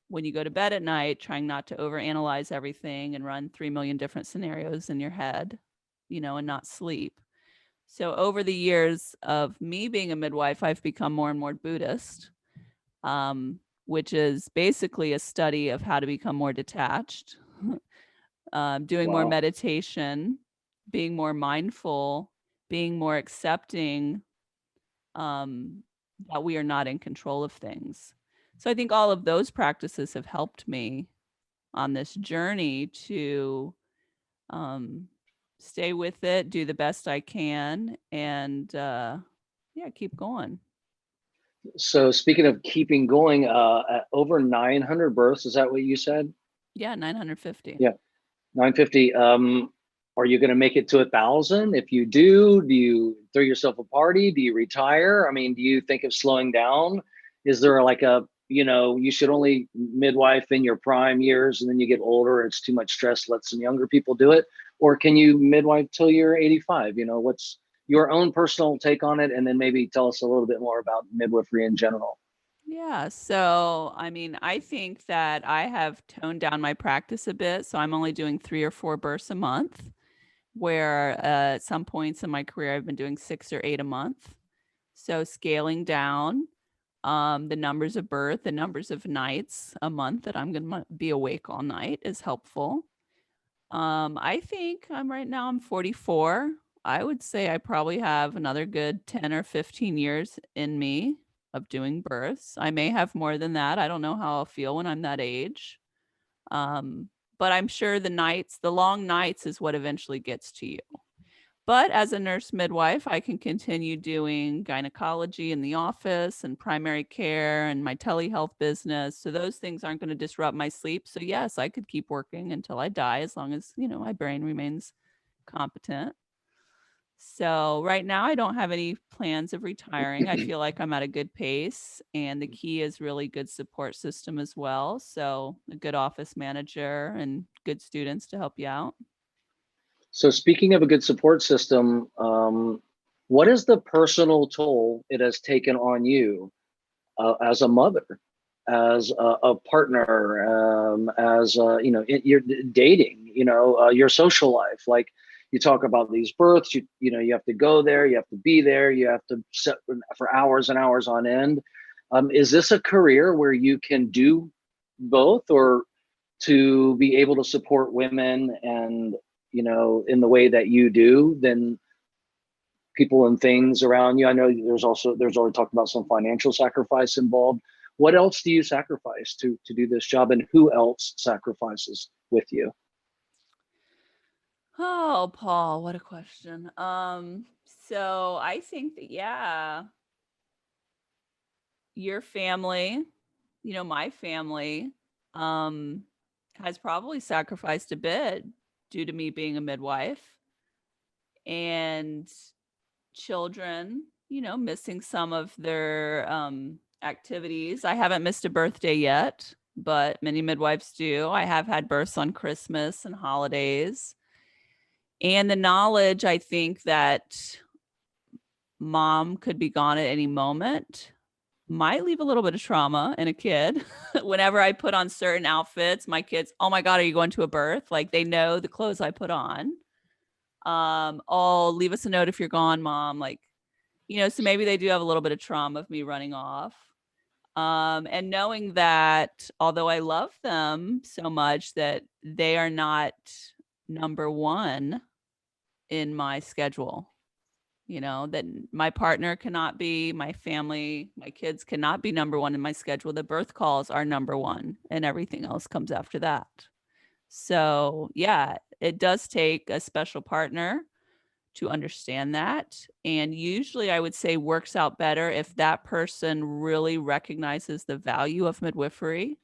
when you go to bed at night, trying not to overanalyze everything and run 3 million different scenarios in your head, and not sleep. So over the years of me being a midwife, I've become more and more Buddhist, which is basically a study of how to become more detached, doing more
Wow.
meditation, being more mindful, being more accepting, that we are not in control of things. So I think all of those practices have helped me on this journey to stay with it, do the best I can, and keep going.
So speaking of keeping going, at over 900 births, is that what you said?
Yeah, 950.
Yeah, 950. Are you going to make it to 1,000? If you do you throw yourself a party? Do you retire? I mean, do you think of slowing down? Is there like you should only midwife in your prime years, and then you get older, it's too much stress, let some younger people do it? Or can you midwife till you're 85? What's your own personal take on it? And then maybe tell us a little bit more about midwifery in general.
Yeah. So, I mean, I think that I have toned down my practice a bit. So I'm only doing 3 or 4 births a month, where at some points in my career, I've been doing 6 or 8 a month. So scaling down the numbers of birth, the numbers of nights a month that I'm going to be awake all night is helpful. I think I'm 44. I would say I probably have another good 10 or 15 years in me of doing births. I may have more than that. I don't know how I'll feel when I'm that age. But I'm sure the long nights is what eventually gets to you. But as a nurse midwife, I can continue doing gynecology in the office and primary care and my telehealth business. So those things aren't going to disrupt my sleep. So yes, I could keep working until I die as long as, my brain remains competent. So right now I don't have any plans of retiring. I feel like I'm at a good pace, and the key is really good support system as well. So a good office manager and good students to help you out.
So speaking of a good support system, what is the personal toll it has taken on you as a mother, as a partner, as your dating, your social life? Like, you talk about these births, you have to go there, you have to be there, you have to sit for hours and hours on end. Is this a career where you can do both, or to be able to support women and in the way that you do, then people and things around you? I know there's already talked about some financial sacrifice involved. What else do you sacrifice to do this job, and who else sacrifices with you?
Oh, Paul, what a question. So I think that, yeah, your family, my family, has probably sacrificed a bit due to me being a midwife, and children missing some of their activities. I haven't missed a birthday yet, but many midwives do. I have had births on Christmas and holidays. And the knowledge, I think, that mom could be gone at any moment might leave a little bit of trauma in a kid. Whenever I put on certain outfits, my kids, oh my God, are you going to a birth? Like, they know the clothes I put on. Oh, leave us a note if you're gone, mom. Like, so maybe they do have a little bit of trauma of me running off. And knowing that although I love them so much, that they are not number one in my schedule. That my partner cannot be, my family, my kids cannot be number one in my schedule. The birth calls are number one and everything else comes after that. So yeah, it does take a special partner to understand that. And usually I would say works out better if that person really recognizes the value of midwifery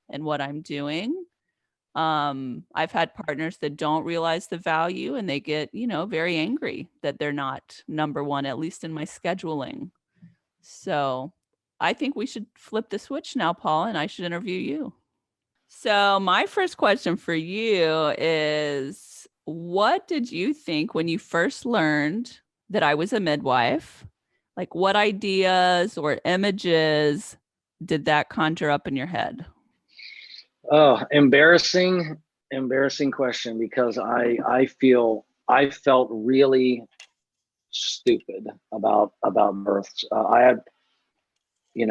and what I'm doing. I've had partners that don't realize the value and they get, very angry that they're not number one, at least in my scheduling. So I think we should flip the switch now, Paul, and I should interview you. So my first question for you is, what did you think when you first learned that I was a midwife? Like, what ideas or images did that conjure up in your head?
Oh, embarrassing question, because I felt really stupid about births. I had, we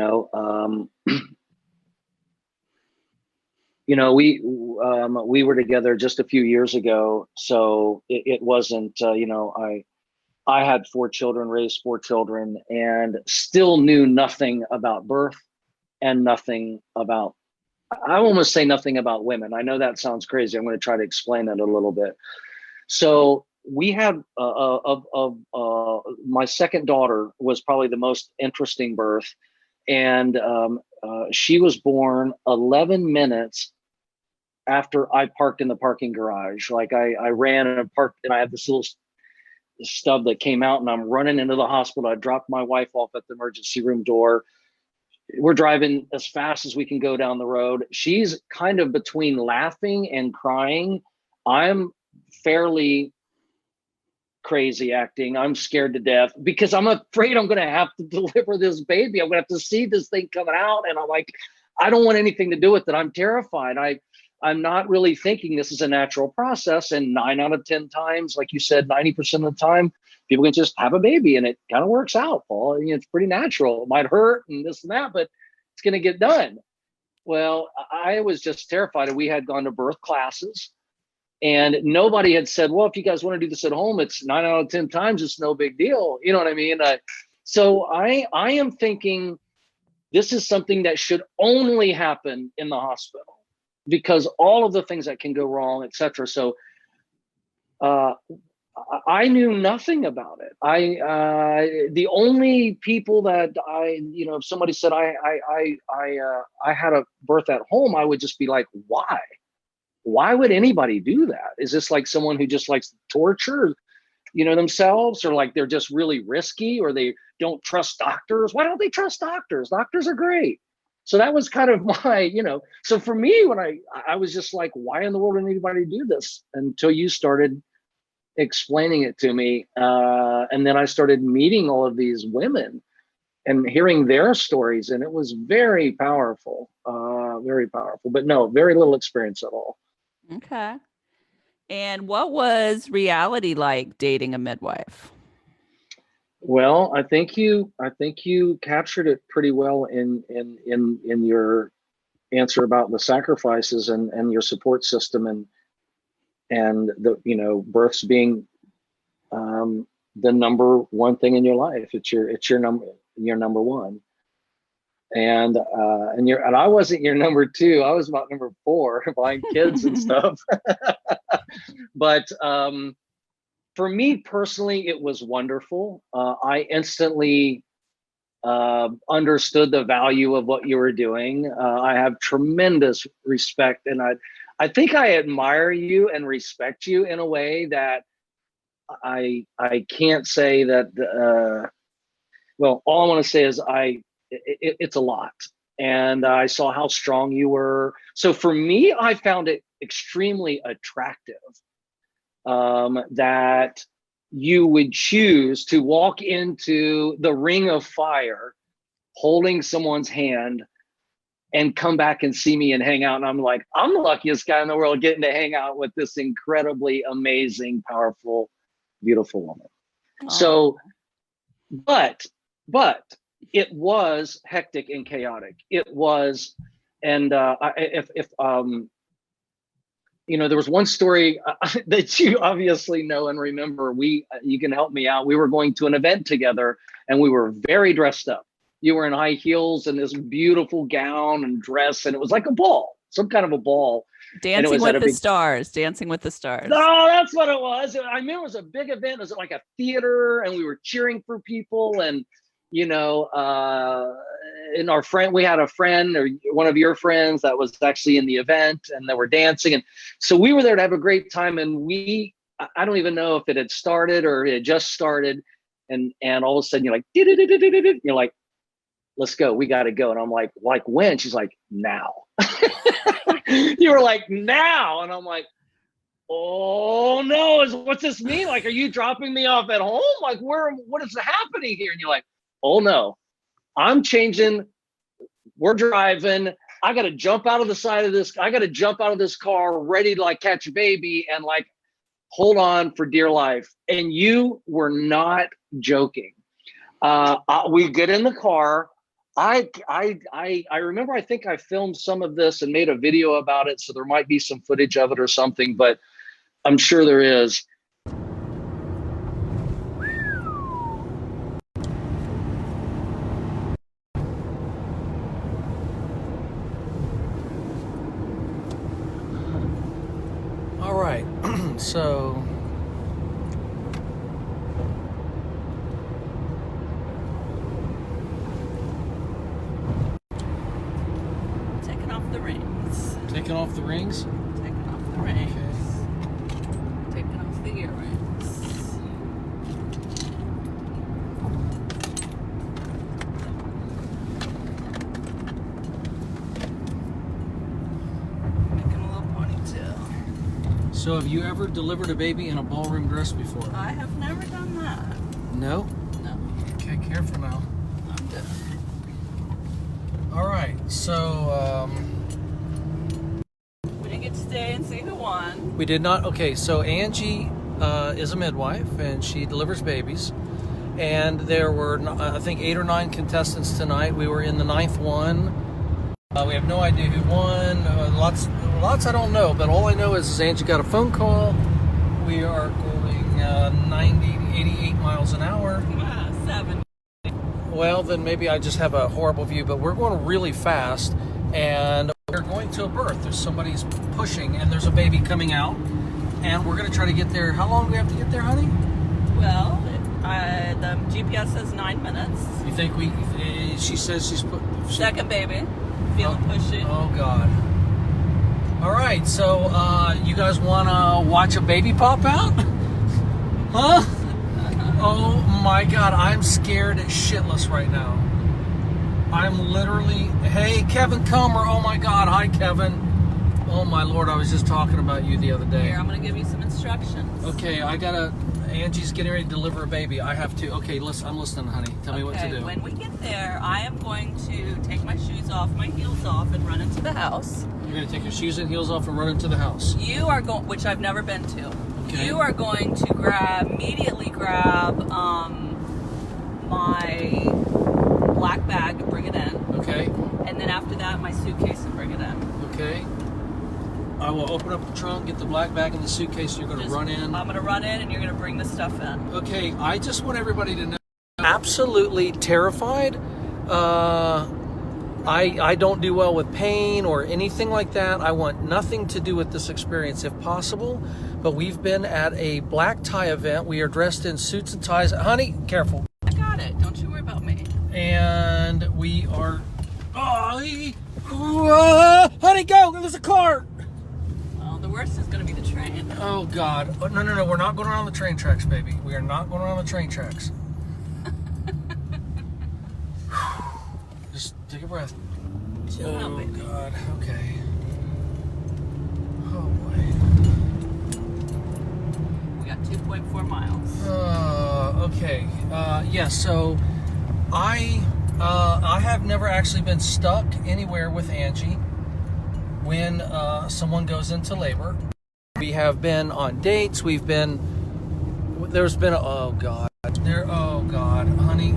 were together just a few years ago, so it wasn't, I had 4 children, raised 4 children, and still knew nothing about birth and nothing about, I almost say nothing about women. I know that sounds crazy. I'm going to try to explain that a little bit. So we had my second daughter was probably the most interesting birth, and she was born 11 minutes after I parked in the parking garage. Like, I ran and parked, and I had this little stub that came out, and I'm running into the hospital. I dropped my wife off at the emergency room door. We're driving as fast as we can go down the road. She's kind of between laughing and crying. I'm fairly crazy acting. I'm scared to death because I'm afraid I'm going to have to deliver this baby. I'm going to have to see this thing coming out. And I'm like, I don't want anything to do with it. I'm terrified. I'm not really thinking this is a natural process. And 9 out of 10 times, like you said, 90% of the time, people can just have a baby and it kind of works out, Paul. It's pretty natural. It might hurt and this and that, but it's going to get done. Well, I was just terrified. And we had gone to birth classes and nobody had said, well, if you guys want to do this at home, it's 9 out of 10 times, it's no big deal. You know what I mean? So I am thinking this is something that should only happen in the hospital, because all of the things that can go wrong, et cetera. So I knew nothing about it. The only people that if somebody said I had a birth at home, I would just be like, why? Why would anybody do that? Is this like someone who just likes to torture, themselves, or like they're just really risky, or they don't trust doctors? Why don't they trust doctors? Doctors are great. So that was kind of my, so for me, when I was just like, why in the world would anybody do this? Until you started explaining it to me. And then I started meeting all of these women and hearing their stories. And it was very powerful, but no, very little experience at all.
Okay. And what was reality like dating a midwife?
Well, I think you captured it pretty well in your answer about the sacrifices and your support system and the births being the number one thing in your life. It's your number one. And I wasn't your number 2. I was about number 4, buying kids and stuff. But for me personally, it was wonderful. I instantly understood the value of what you were doing. I have tremendous respect, and I think I admire you and respect you in a way that I can't say that Well, all I want to say is it's a lot. And I saw how strong you were. So for me, I found it extremely attractive that you would choose to walk into the ring of fire holding someone's hand and come back and see me and hang out. And I'm like, I'm the luckiest guy in the world getting to hang out with this incredibly amazing, powerful, beautiful woman.
Aww.
So, but it was hectic and chaotic. It was, and you know, there was one story that you obviously know and remember. You can help me out. We were going to an event together, and we were very dressed up. You were in high heels and this beautiful gown and dress, and it was like a ball, some kind of a ball.
Dancing with the Stars. Dancing with the Stars.
No, that's what it was. I mean, it was a big event. It was like a theater, and we were cheering for people. And, you know, and we had a friend, or one of your friends, that was actually in the event, and they were dancing. And so we were there to have a great time. And I don't even know if it had started or it had just started. And all of a sudden you're like, you're like, let's go. We got to go. And I'm like when? She's like, now. You were like, now. And I'm like, oh no, what's this mean? Like, are you dropping me off at home? Like, what is happening here? And you're like, oh no, I'm changing. We're driving. I got to jump out of the side of this. I got to jump out of this car ready to like catch a baby and like hold on for dear life. And you were not joking. We get in the car. I remember, I think I filmed some of this and made a video about it. So there might be some footage of it or something, but I'm sure there is.
All right, so
Taking off the rings.
taking off the rings.
Taking off the rings. Taking off the earrings. Making a little ponytail.
So have you ever delivered a baby in a ballroom dress before?
I have never done that.
No?
No,
Okay, careful now.
I'm done.
All right, so
We didn't get to stay and see who won.
we did not. Okay, so Angie is a midwife and she delivers babies. And there were, I think, 8 or 9 contestants tonight. We were in the 9th one. We have no idea who won. Lots I don't know, but all I know is Angie got a phone call. We are going 90, 88 miles an hour.
7.
Well, then maybe I just have a horrible view, but we're going really fast, and we're going to a birth. There's somebody's pushing, and there's a baby coming out, and we're going to try to get there. How long do we have to get there, honey?
Well, the GPS says 9 minutes.
You think she says she's put...
Second baby. Feeling pushy.
Oh, God. All right, so you guys want to watch a baby pop out? Huh? Oh, my God. I'm scared shitless right now. I'm literally... Hey, Kevin Comer. Oh, my God. Hi, Kevin. Oh, my Lord. I was just talking about you the other day.
Here, I'm going to give you some instructions.
Okay, I got to... Angie's getting ready to deliver a baby. I have to... Okay, listen, I'm listening, honey. Tell me what to do.
When we get there, I am going to take my shoes off, my heels off, and run into the house.
You're going to take your shoes and heels off and run into the house.
You are going... Which I've never been to.
Okay.
You are going to immediately grab my black bag and bring it in.
Okay.
And then after that, my suitcase and bring it in.
Okay. I will open up the trunk, get the black bag in the suitcase. You're going to run in.
I'm going to run in, and you're going to bring the stuff in.
Okay. I just want everybody to know. Absolutely terrified. I don't do well with pain or anything like that. I want nothing to do with this experience if possible. But we've been at a black tie event. We are dressed in suits and ties. Honey, careful.
I got it. Don't you worry about me.
And we are... honey, go! There's a car!
Well, the worst is going to be the train.
Oh, God. Oh, no. We're not going around the train tracks, baby. We are not going around the train tracks. breath.
Chill out,
Oh
baby.
God. Okay. Oh boy.
We got 2.4 miles.
Okay. Yeah. So, I have never actually been stuck anywhere with Angie when someone goes into labor. We have been on dates. There's been oh God, honey.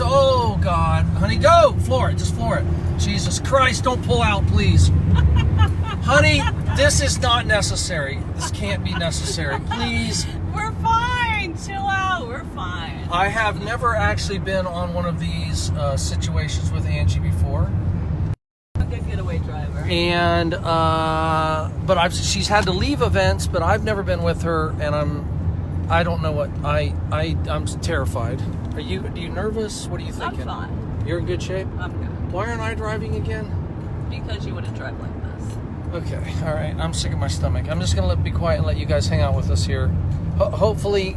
Oh God, honey, go! Floor it, just floor it. Jesus Christ, don't pull out, please. Honey, this is not necessary. This can't be necessary, please.
We're fine. Chill out. We're fine.
I have never actually been on one of these situations with Angie before.
A good getaway driver.
And but she's had to leave events, but I've never been with her, and I don't know what I'm terrified. Are you nervous? What are you thinking?
I'm fine.
You're in good shape?
I'm good.
Why aren't I driving again?
Because you wouldn't drive like this.
Okay, all right. I'm sick of my stomach. I'm just gonna be quiet and let you guys hang out with us here. Hopefully.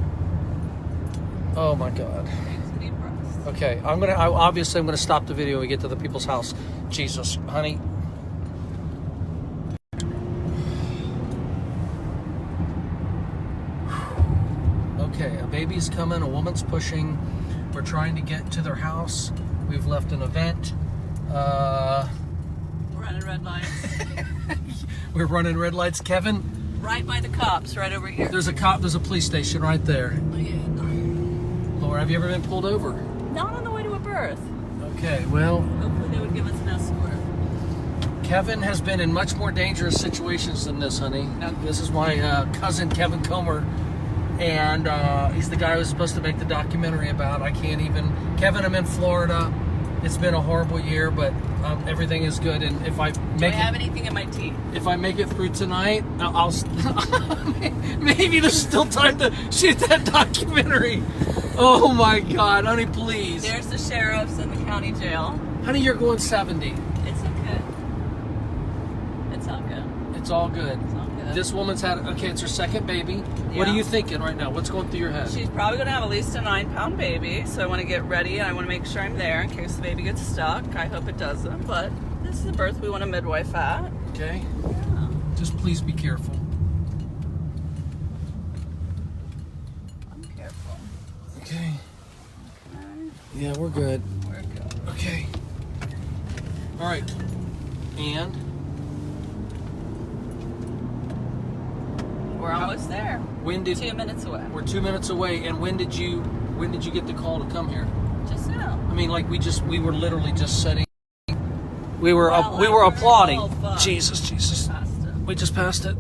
Oh my God.
Takes a deep breath.
Okay, I'm gonna stop the video when we get to the people's house. Jesus, honey. Okay, a baby's coming, a woman's pushing. We're trying to get to their house. We've left an event.
We're running red lights.
We're running red lights. Kevin,
Right by the cops, right over here.
there's a police station right there. Laura, have you ever been pulled over?
Not on the way to a birth.
Okay, well,
Hopefully they would give us an escort.
Kevin has been in much more dangerous situations than this, honey.
Okay.
This is my cousin, Kevin Comer, and he's the guy who's supposed to make the documentary about. Kevin, I'm in Florida. It's been a horrible year, but everything is good. And if I
Do I
make
have anything in my teeth?
if I make it through tonight, I'll maybe there's still time to shoot that documentary. Oh my God, honey, please.
There's the sheriffs and the county jail.
Honey, you're going 70.
It's okay. It's all good.
It's all good.
It's all good.
This woman's it's her second baby. What are
Yeah.
you thinking right now? What's going through your head?
She's probably going to have at least a 9-pound baby, so I want to get ready and I want to make sure I'm there in case the baby gets stuck. I hope it doesn't, but this is a birth we want a midwife at.
Okay.
Yeah.
Just please be careful.
I'm careful.
Okay.
Okay.
Yeah, we're good.
We're good.
Okay. All right. And
We're almost there.
when did
2 minutes away.
we're 2 minutes away? And when did you get the call to come here?
Just now.
I mean, like we were literally just setting. We were
Well,
we were
like,
applauding.
oh, fuck.
Jesus.
Past it.
We just passed it.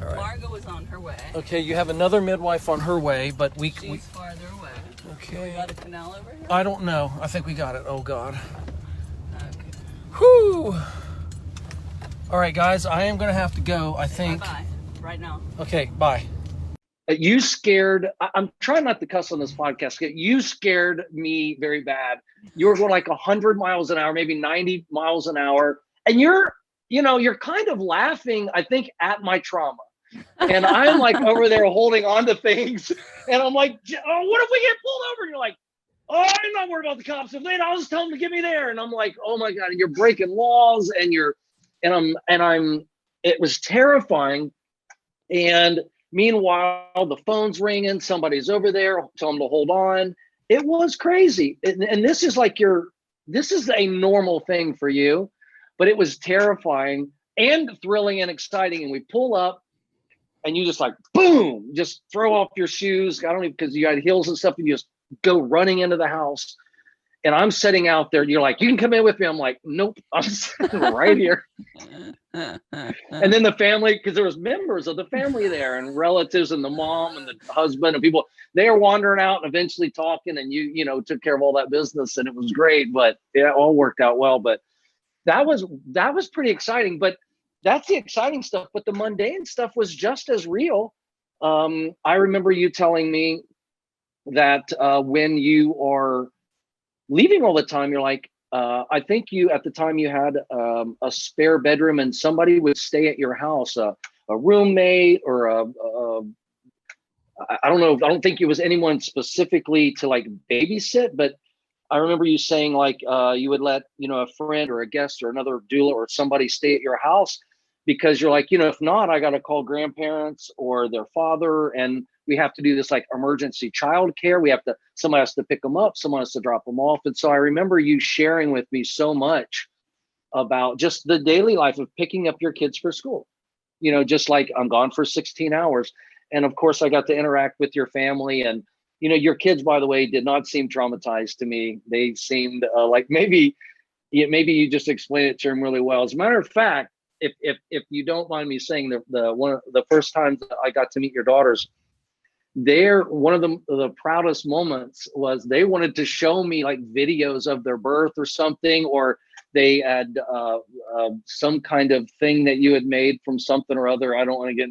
All right.
Margo was on her way.
Okay, you have another midwife on her way, but we
She's farther away. We
okay.
got a canal over here?
I don't know. I think we got it. Oh God.
Okay.
Whew. All right, guys. I am gonna have to go. I think.
Bye-bye. Right now.
Okay. Bye.
You scared. I'm trying not to cuss on this podcast. You scared me very bad. You were going like 100 miles an hour, maybe 90 miles an hour, and you're kind of laughing, I think, at my trauma. And I'm like over there holding on to things, and I'm like, oh, what if we get pulled over? And you're like, oh, I'm not worried about the cops. If they, I'll just tell them to get me there. And I'm like, oh my God, and you're breaking laws, and it was terrifying. And meanwhile, the phone's ringing, somebody's over there, tell them to hold on. It was crazy. And this is a normal thing for you, but it was terrifying and thrilling and exciting. And we pull up and you just like, boom, just throw off your shoes. I don't even, because you had heels and stuff, and you just go running into the house. And I'm sitting out there, you're like, you can come in with me. I'm like, nope, I'm sitting right here. And then the family, because there was members of the family there and relatives and the mom and the husband and people, they are wandering out and eventually talking, and you took care of all that business, and it was great, but it all worked out well. But that was pretty exciting. But that's the exciting stuff. But the mundane stuff was just as real. I remember you telling me that when you are leaving all the time, you're like, I think at the time you had a spare bedroom and somebody would stay at your house, a roommate or I don't know. I don't think it was anyone specifically to like babysit, but I remember you saying like you would let, a friend or a guest or another doula or somebody stay at your house because you're like, if not, I got to call grandparents or their father, and we have to do this like emergency child care. Somebody has to pick them up, someone has to drop them off. And so I remember you sharing with me so much about just the daily life of picking up your kids for school. Just like I'm gone for 16 hours. And of course, I got to interact with your family. And, your kids, by the way, did not seem traumatized to me. They seemed like maybe you just explained it to them really well. As a matter of fact, if you don't mind me saying, the first time that I got to meet your daughters, one of the proudest moments was they wanted to show me like videos of their birth or something, or they had some kind of thing that you had made from something or other. I don't want to get,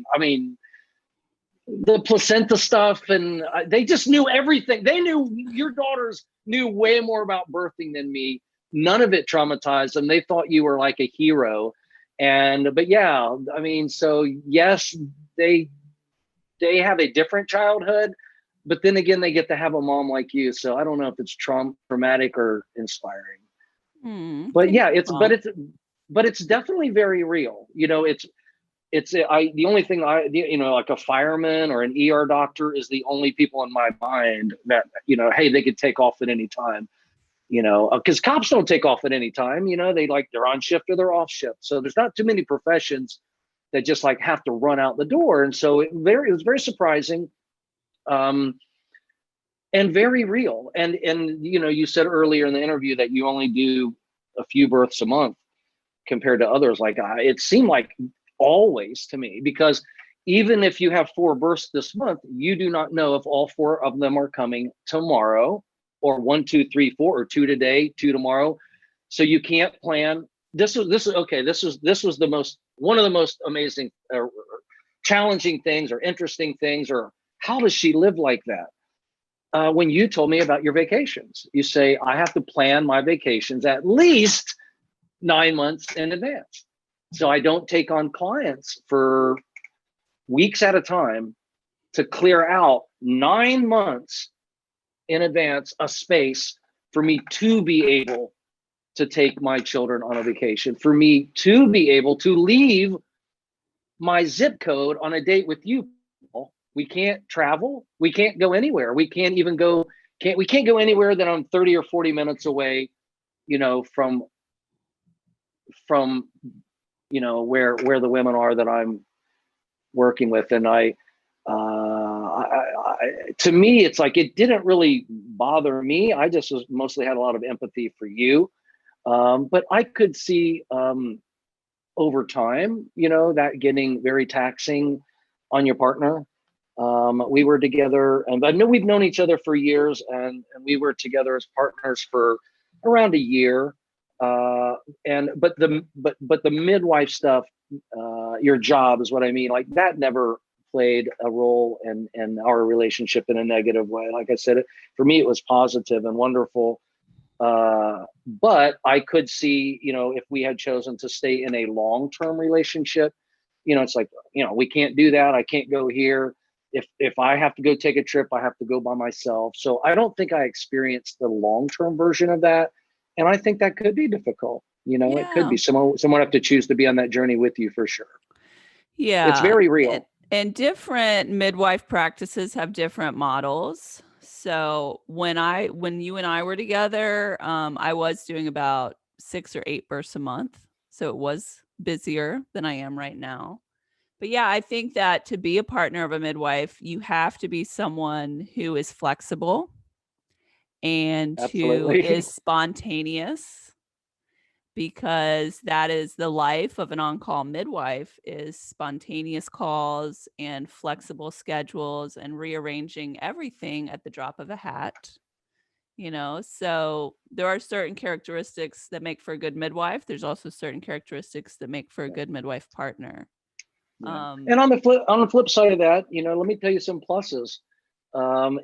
the placenta stuff, and they just knew everything. Your daughters knew way more about birthing than me. None of it traumatized them. They thought you were like a hero. But yeah, so yes, they have a different childhood, but then again, they get to have a mom like you. So I don't know if it's traumatic or inspiring. But yeah, it's definitely very real. The only thing like a fireman or an ER doctor is the only people in my mind that, hey, they could take off at any time, because cops don't take off at any time, they're on shift or they're off shift. So there's not too many professions that just like have to run out the door. And so it was very surprising, and very real. And you said earlier in the interview that you only do a few births a month compared to others. Like it seemed like always to me, because even if you have 4 births this month, you do not know if all 4 of them are coming tomorrow, or 1, 2, 3, 4, or 2 today, 2 tomorrow. So you can't plan. This was one of the most amazing, challenging things, or interesting things, or how does she live like that? When you told me about your vacations, you say, I have to plan my vacations at least 9 months in advance. So I don't take on clients for weeks at a time to clear out 9 months in advance a space for me to be able to take my children on a vacation, for me to be able to leave my zip code on a date with you, Paul. We can't travel. We can't go anywhere. We can't go anywhere that I'm 30 or 40 minutes away, from where the women are that I'm working with. And to me, it's like, it didn't really bother me. I just mostly had a lot of empathy for you. But I could see over time, that getting very taxing on your partner. We were together, and I know we've known each other for years, and we were together as partners for around a year. But the midwife stuff, your job is what I mean. Like that never played a role in our relationship in a negative way. Like I said, for me, it was positive and wonderful. But I could see, if we had chosen to stay in a long-term relationship, it's like, we can't do that. I can't go here. If I have to go take a trip, I have to go by myself. So I don't think I experienced the long-term version of that. And I think that could be difficult. It could be someone have to choose to be on that journey with you for sure.
Yeah.
It's very real.
And different midwife practices have different models. So when you and I were together, I was doing about 6 or 8 births a month. So it was busier than I am right now. But yeah, I think that to be a partner of a midwife, you have to be someone who is flexible and
Absolutely.
who is spontaneous, because that is the life of an on-call midwife, is spontaneous calls and flexible schedules and rearranging everything at the drop of a hat. So there are certain characteristics that make for a good midwife. There's also certain characteristics that make for a good midwife partner.
Yeah. And on the flip side of that, let me tell you some pluses.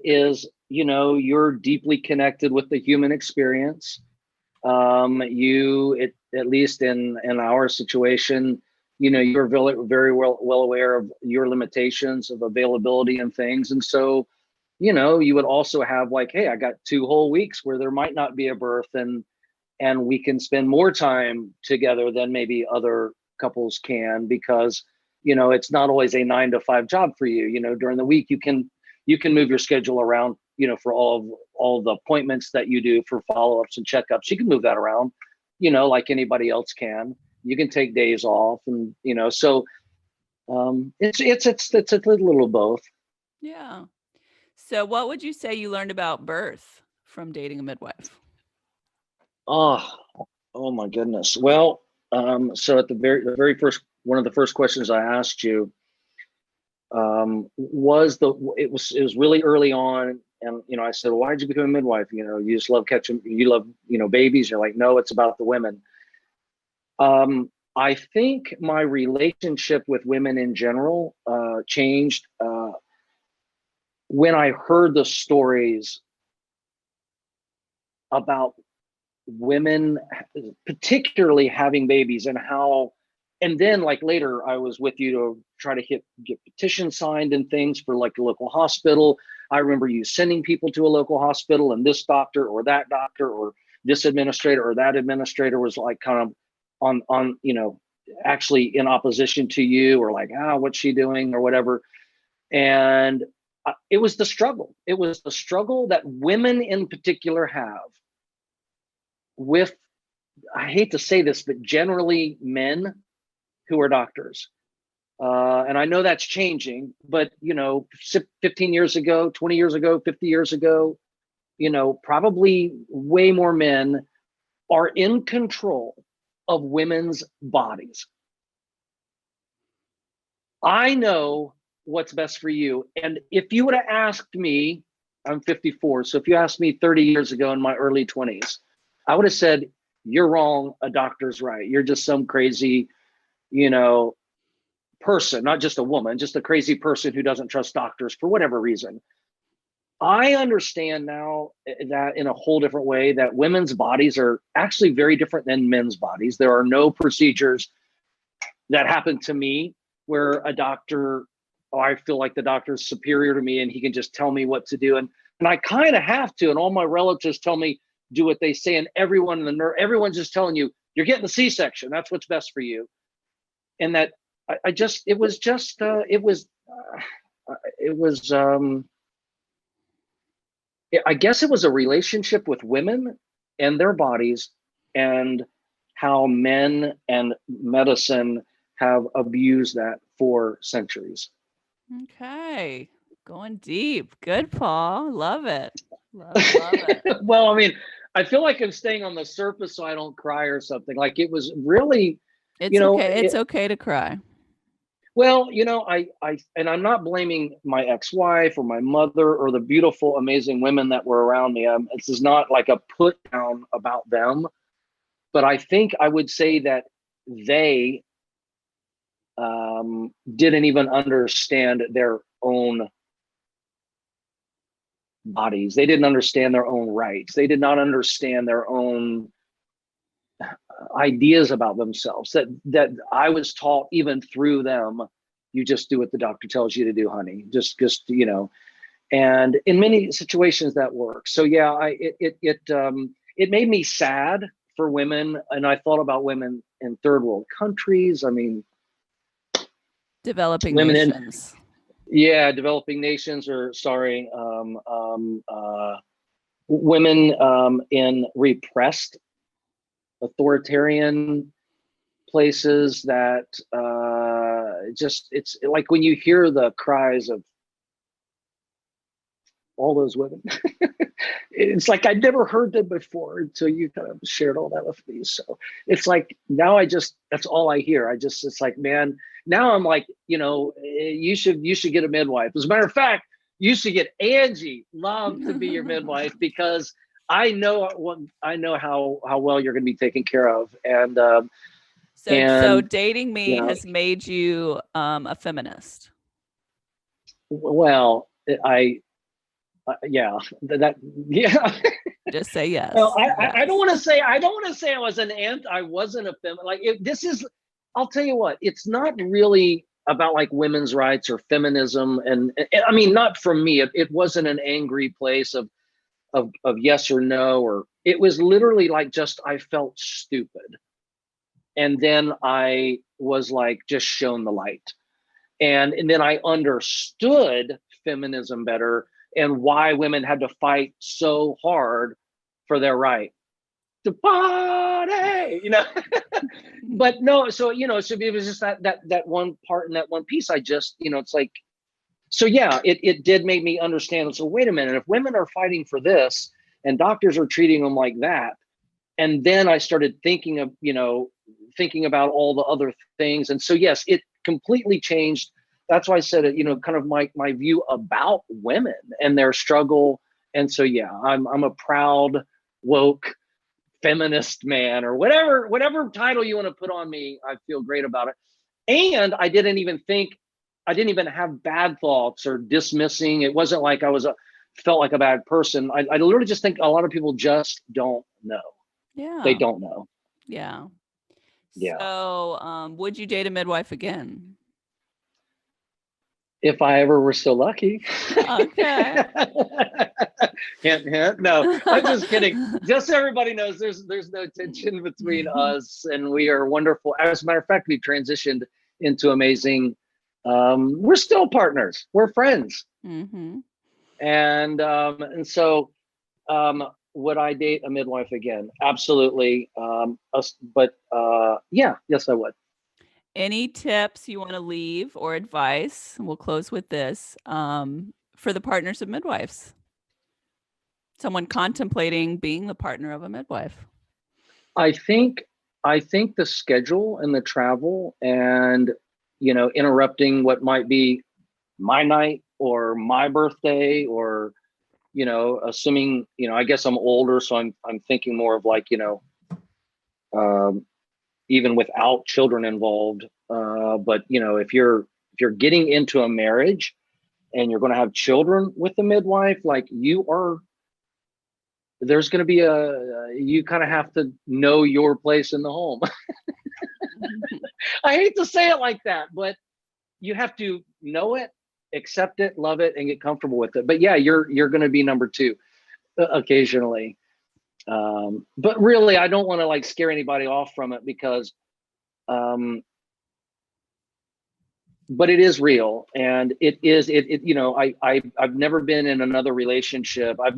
Is you're deeply connected with the human experience. At least in our situation, you're very well aware of your limitations of availability and things. And so, you would also have like, hey, I got 2 whole weeks where there might not be a birth, and we can spend more time together than maybe other couples can, because it's not always a 9 to 5 job for you. During the week you can move your schedule around, for all the appointments that you do for follow-ups and checkups. You can move that around, like anybody else can. You can take days off, and so it's a little of both.
Yeah. So what would you say you learned about birth from dating a midwife?
Oh my goodness. Well, so at the very first, one of the first questions I asked you was it was really early on, and I said, well, why did you become a midwife? You just love you love babies. You're like, no, it's about the women. I think my relationship with women in general changed when I heard the stories about women, particularly having babies, and then like later I was with you to try to get petitions signed and things for like a local hospital. I remember you sending people to a local hospital, and this doctor or that doctor or this administrator or that administrator was like kind of on actually in opposition to you, or like, what's she doing or whatever. And it was the struggle. It was the struggle that women in particular have with, I hate to say this, but generally men who are doctors. And I know that's changing, but 15 years ago, 20 years ago, 50 years ago, probably way more men are in control of women's bodies. I know what's best for you. And if you would have asked me, I'm 54. So if you asked me 30 years ago in my early 20s, I would have said, you're wrong. A doctor's right. You're just some crazy, person, not just a woman, just a crazy person who doesn't trust doctors for whatever reason. I understand now that in a whole different way, that women's bodies are actually very different than men's bodies. There are no procedures that happen to me where a doctor, I feel like the doctor is superior to me and he can just tell me what to do. And I kind of have to, and all my relatives tell me, do what they say. And everyone's just telling you, you're getting the C-section. That's what's best for you. And that I guess it was a relationship with women and their bodies, and how men and medicine have abused that for centuries.
Okay. Going deep. Good, Paul. Love it. Love it.
Well, I mean, I feel like I'm staying on the surface so I don't cry or something. Like, it was really,
it's okay. It's okay to cry.
Well, and I'm not blaming my ex-wife or my mother or the beautiful, amazing women that were around me. This is not like a put down about them, but I think I would say that they didn't even understand their own bodies. They didn't understand their own rights. They did not understand their own ideas about themselves that I was taught even through them. You just do what the doctor tells you to do, honey. Just and in many situations that works. So yeah, it made me sad for women, and I thought about women in third world countries. I mean,
developing
women
nations.
Developing nations, or women in repressed authoritarian places that it's like when you hear the cries of all those women, it's like I'd never heard them before until you kind of shared all that with me. So it's like now that's all I hear. It's like, man, now I'm like, you should get a midwife. As a matter of fact, you should get Angie Love to be your midwife, because I know how well you're going to be taken care of. And
so dating me has made you a feminist.
Well, yeah.
Just say yes.
Well, I don't want to say I was I wasn't a feminist. Like, I'll tell you what, it's not really about like women's rights or feminism. And I mean, not from me, it wasn't an angry place of yes or no, or it was literally like just, I felt stupid. And then I was like, just shown the light. And then I understood feminism better and why women had to fight so hard for their right to party, But no, so so it was just that one part and that one piece. I just, it's like, so yeah, it did make me understand. So wait a minute, if women are fighting for this and doctors are treating them like that, and then I started thinking about all the other things, and so yes, it completely changed. That's why I said it, kind of my view about women and their struggle. And so yeah, I'm a proud woke feminist man, or whatever title you want to put on me. I feel great about it. And I didn't even have bad thoughts or dismissing. It wasn't like I felt like a bad person. I literally just think a lot of people just don't know.
Yeah.
They don't know.
Yeah.
Yeah.
So, would you date a midwife again?
If I ever were so lucky.
Okay.
Hint, hint. No, I'm just kidding. Just so everybody knows, there's no tension between us, and we are wonderful. As a matter of fact, we transitioned into amazing. We're still partners. We're friends.
Mm-hmm.
And so, would I date a midwife again? Absolutely. But yeah, yes, I would.
Any tips you want to leave or advice? We'll close with this for the partners of midwives. Someone contemplating being the partner of a midwife.
I think the schedule and the travel and interrupting what might be my night or my birthday, or assuming I guess I'm older, so I'm thinking more of like even without children involved. But if you're getting into a marriage and you're going to have children with the midwife, like there's going to be you kind of have to know your place in the home. I hate to say it like that, but you have to know it, accept it, love it, and get comfortable with it. But yeah, you're going to be number two occasionally. But really, I don't want to like scare anybody off from it, because but it is real, and I've never been in another relationship. I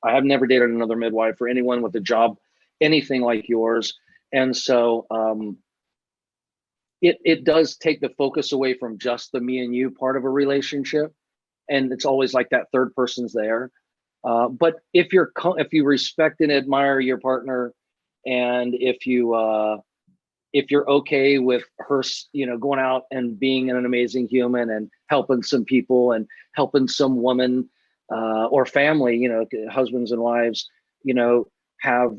have never dated another midwife or anyone with a job anything like yours. And so it does take the focus away from just the me and you part of a relationship, and it's always like that third person's there. But if you respect and admire your partner, and if you're okay with her, going out and being an amazing human and helping some people and helping some woman or family, husbands and wives, have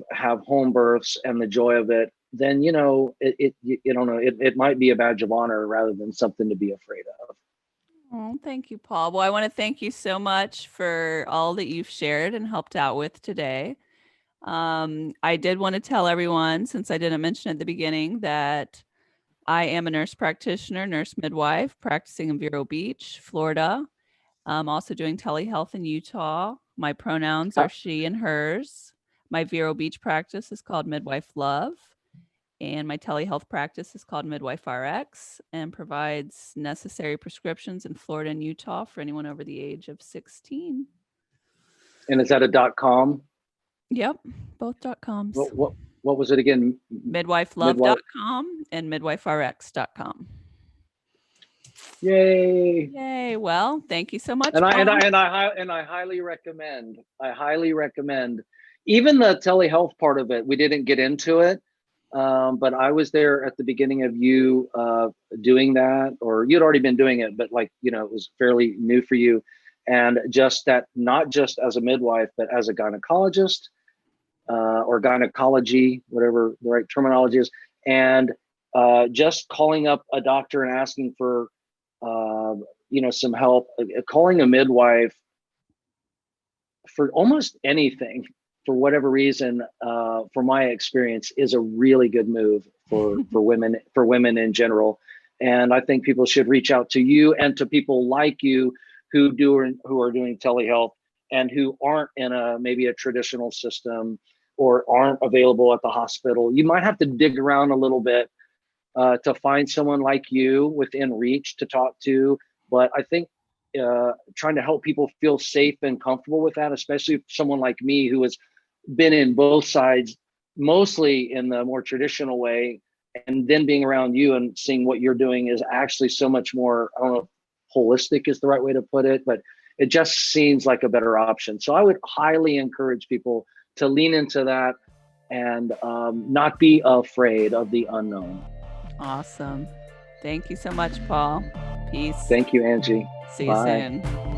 home births and the joy of it, then it might be a badge of honor rather than something to be afraid of.
Oh, thank you, Paul. Well, I want to thank you so much for all that you've shared and helped out with today. I did want to tell everyone, since I didn't mention at the beginning, that I am a nurse practitioner, nurse midwife, practicing in Vero Beach, Florida. I'm also doing telehealth in Utah. My pronouns are she and hers. My Vero Beach practice is called Midwife Love. And my telehealth practice is called Midwife RX, and provides necessary prescriptions in Florida and Utah for anyone over the age of 16.
And is that a .com?
Yep, both .coms.
What was it again?
Midwifelove.com and midwiferx.com.
Yay!
Yay! Well, thank you so much.
And I highly recommend. Even the telehealth part of it. We didn't get into it, but I was there at the beginning of you doing that, or you'd already been doing it, but it was fairly new for you. And just that, not just as a midwife, but as a gynecologist. Or gynecology, whatever the right terminology is, and just calling up a doctor and asking for, some help. Calling a midwife for almost anything, for whatever reason, from my experience, is a really good move for women in general. And I think people should reach out to you and to people like you who are doing telehealth and who aren't in maybe a traditional system or aren't available at the hospital. You might have to dig around a little bit to find someone like you within reach to talk to. But I think trying to help people feel safe and comfortable with that, especially someone like me who has been in both sides, mostly in the more traditional way, and then being around you and seeing what you're doing is actually so much more, I don't know if holistic is the right way to put it, but it just seems like a better option. So I would highly encourage people to lean into that and not be afraid of the unknown.
Awesome. Thank you so much, Paul. Peace.
Thank you, Angie.
See you
Bye.
soon.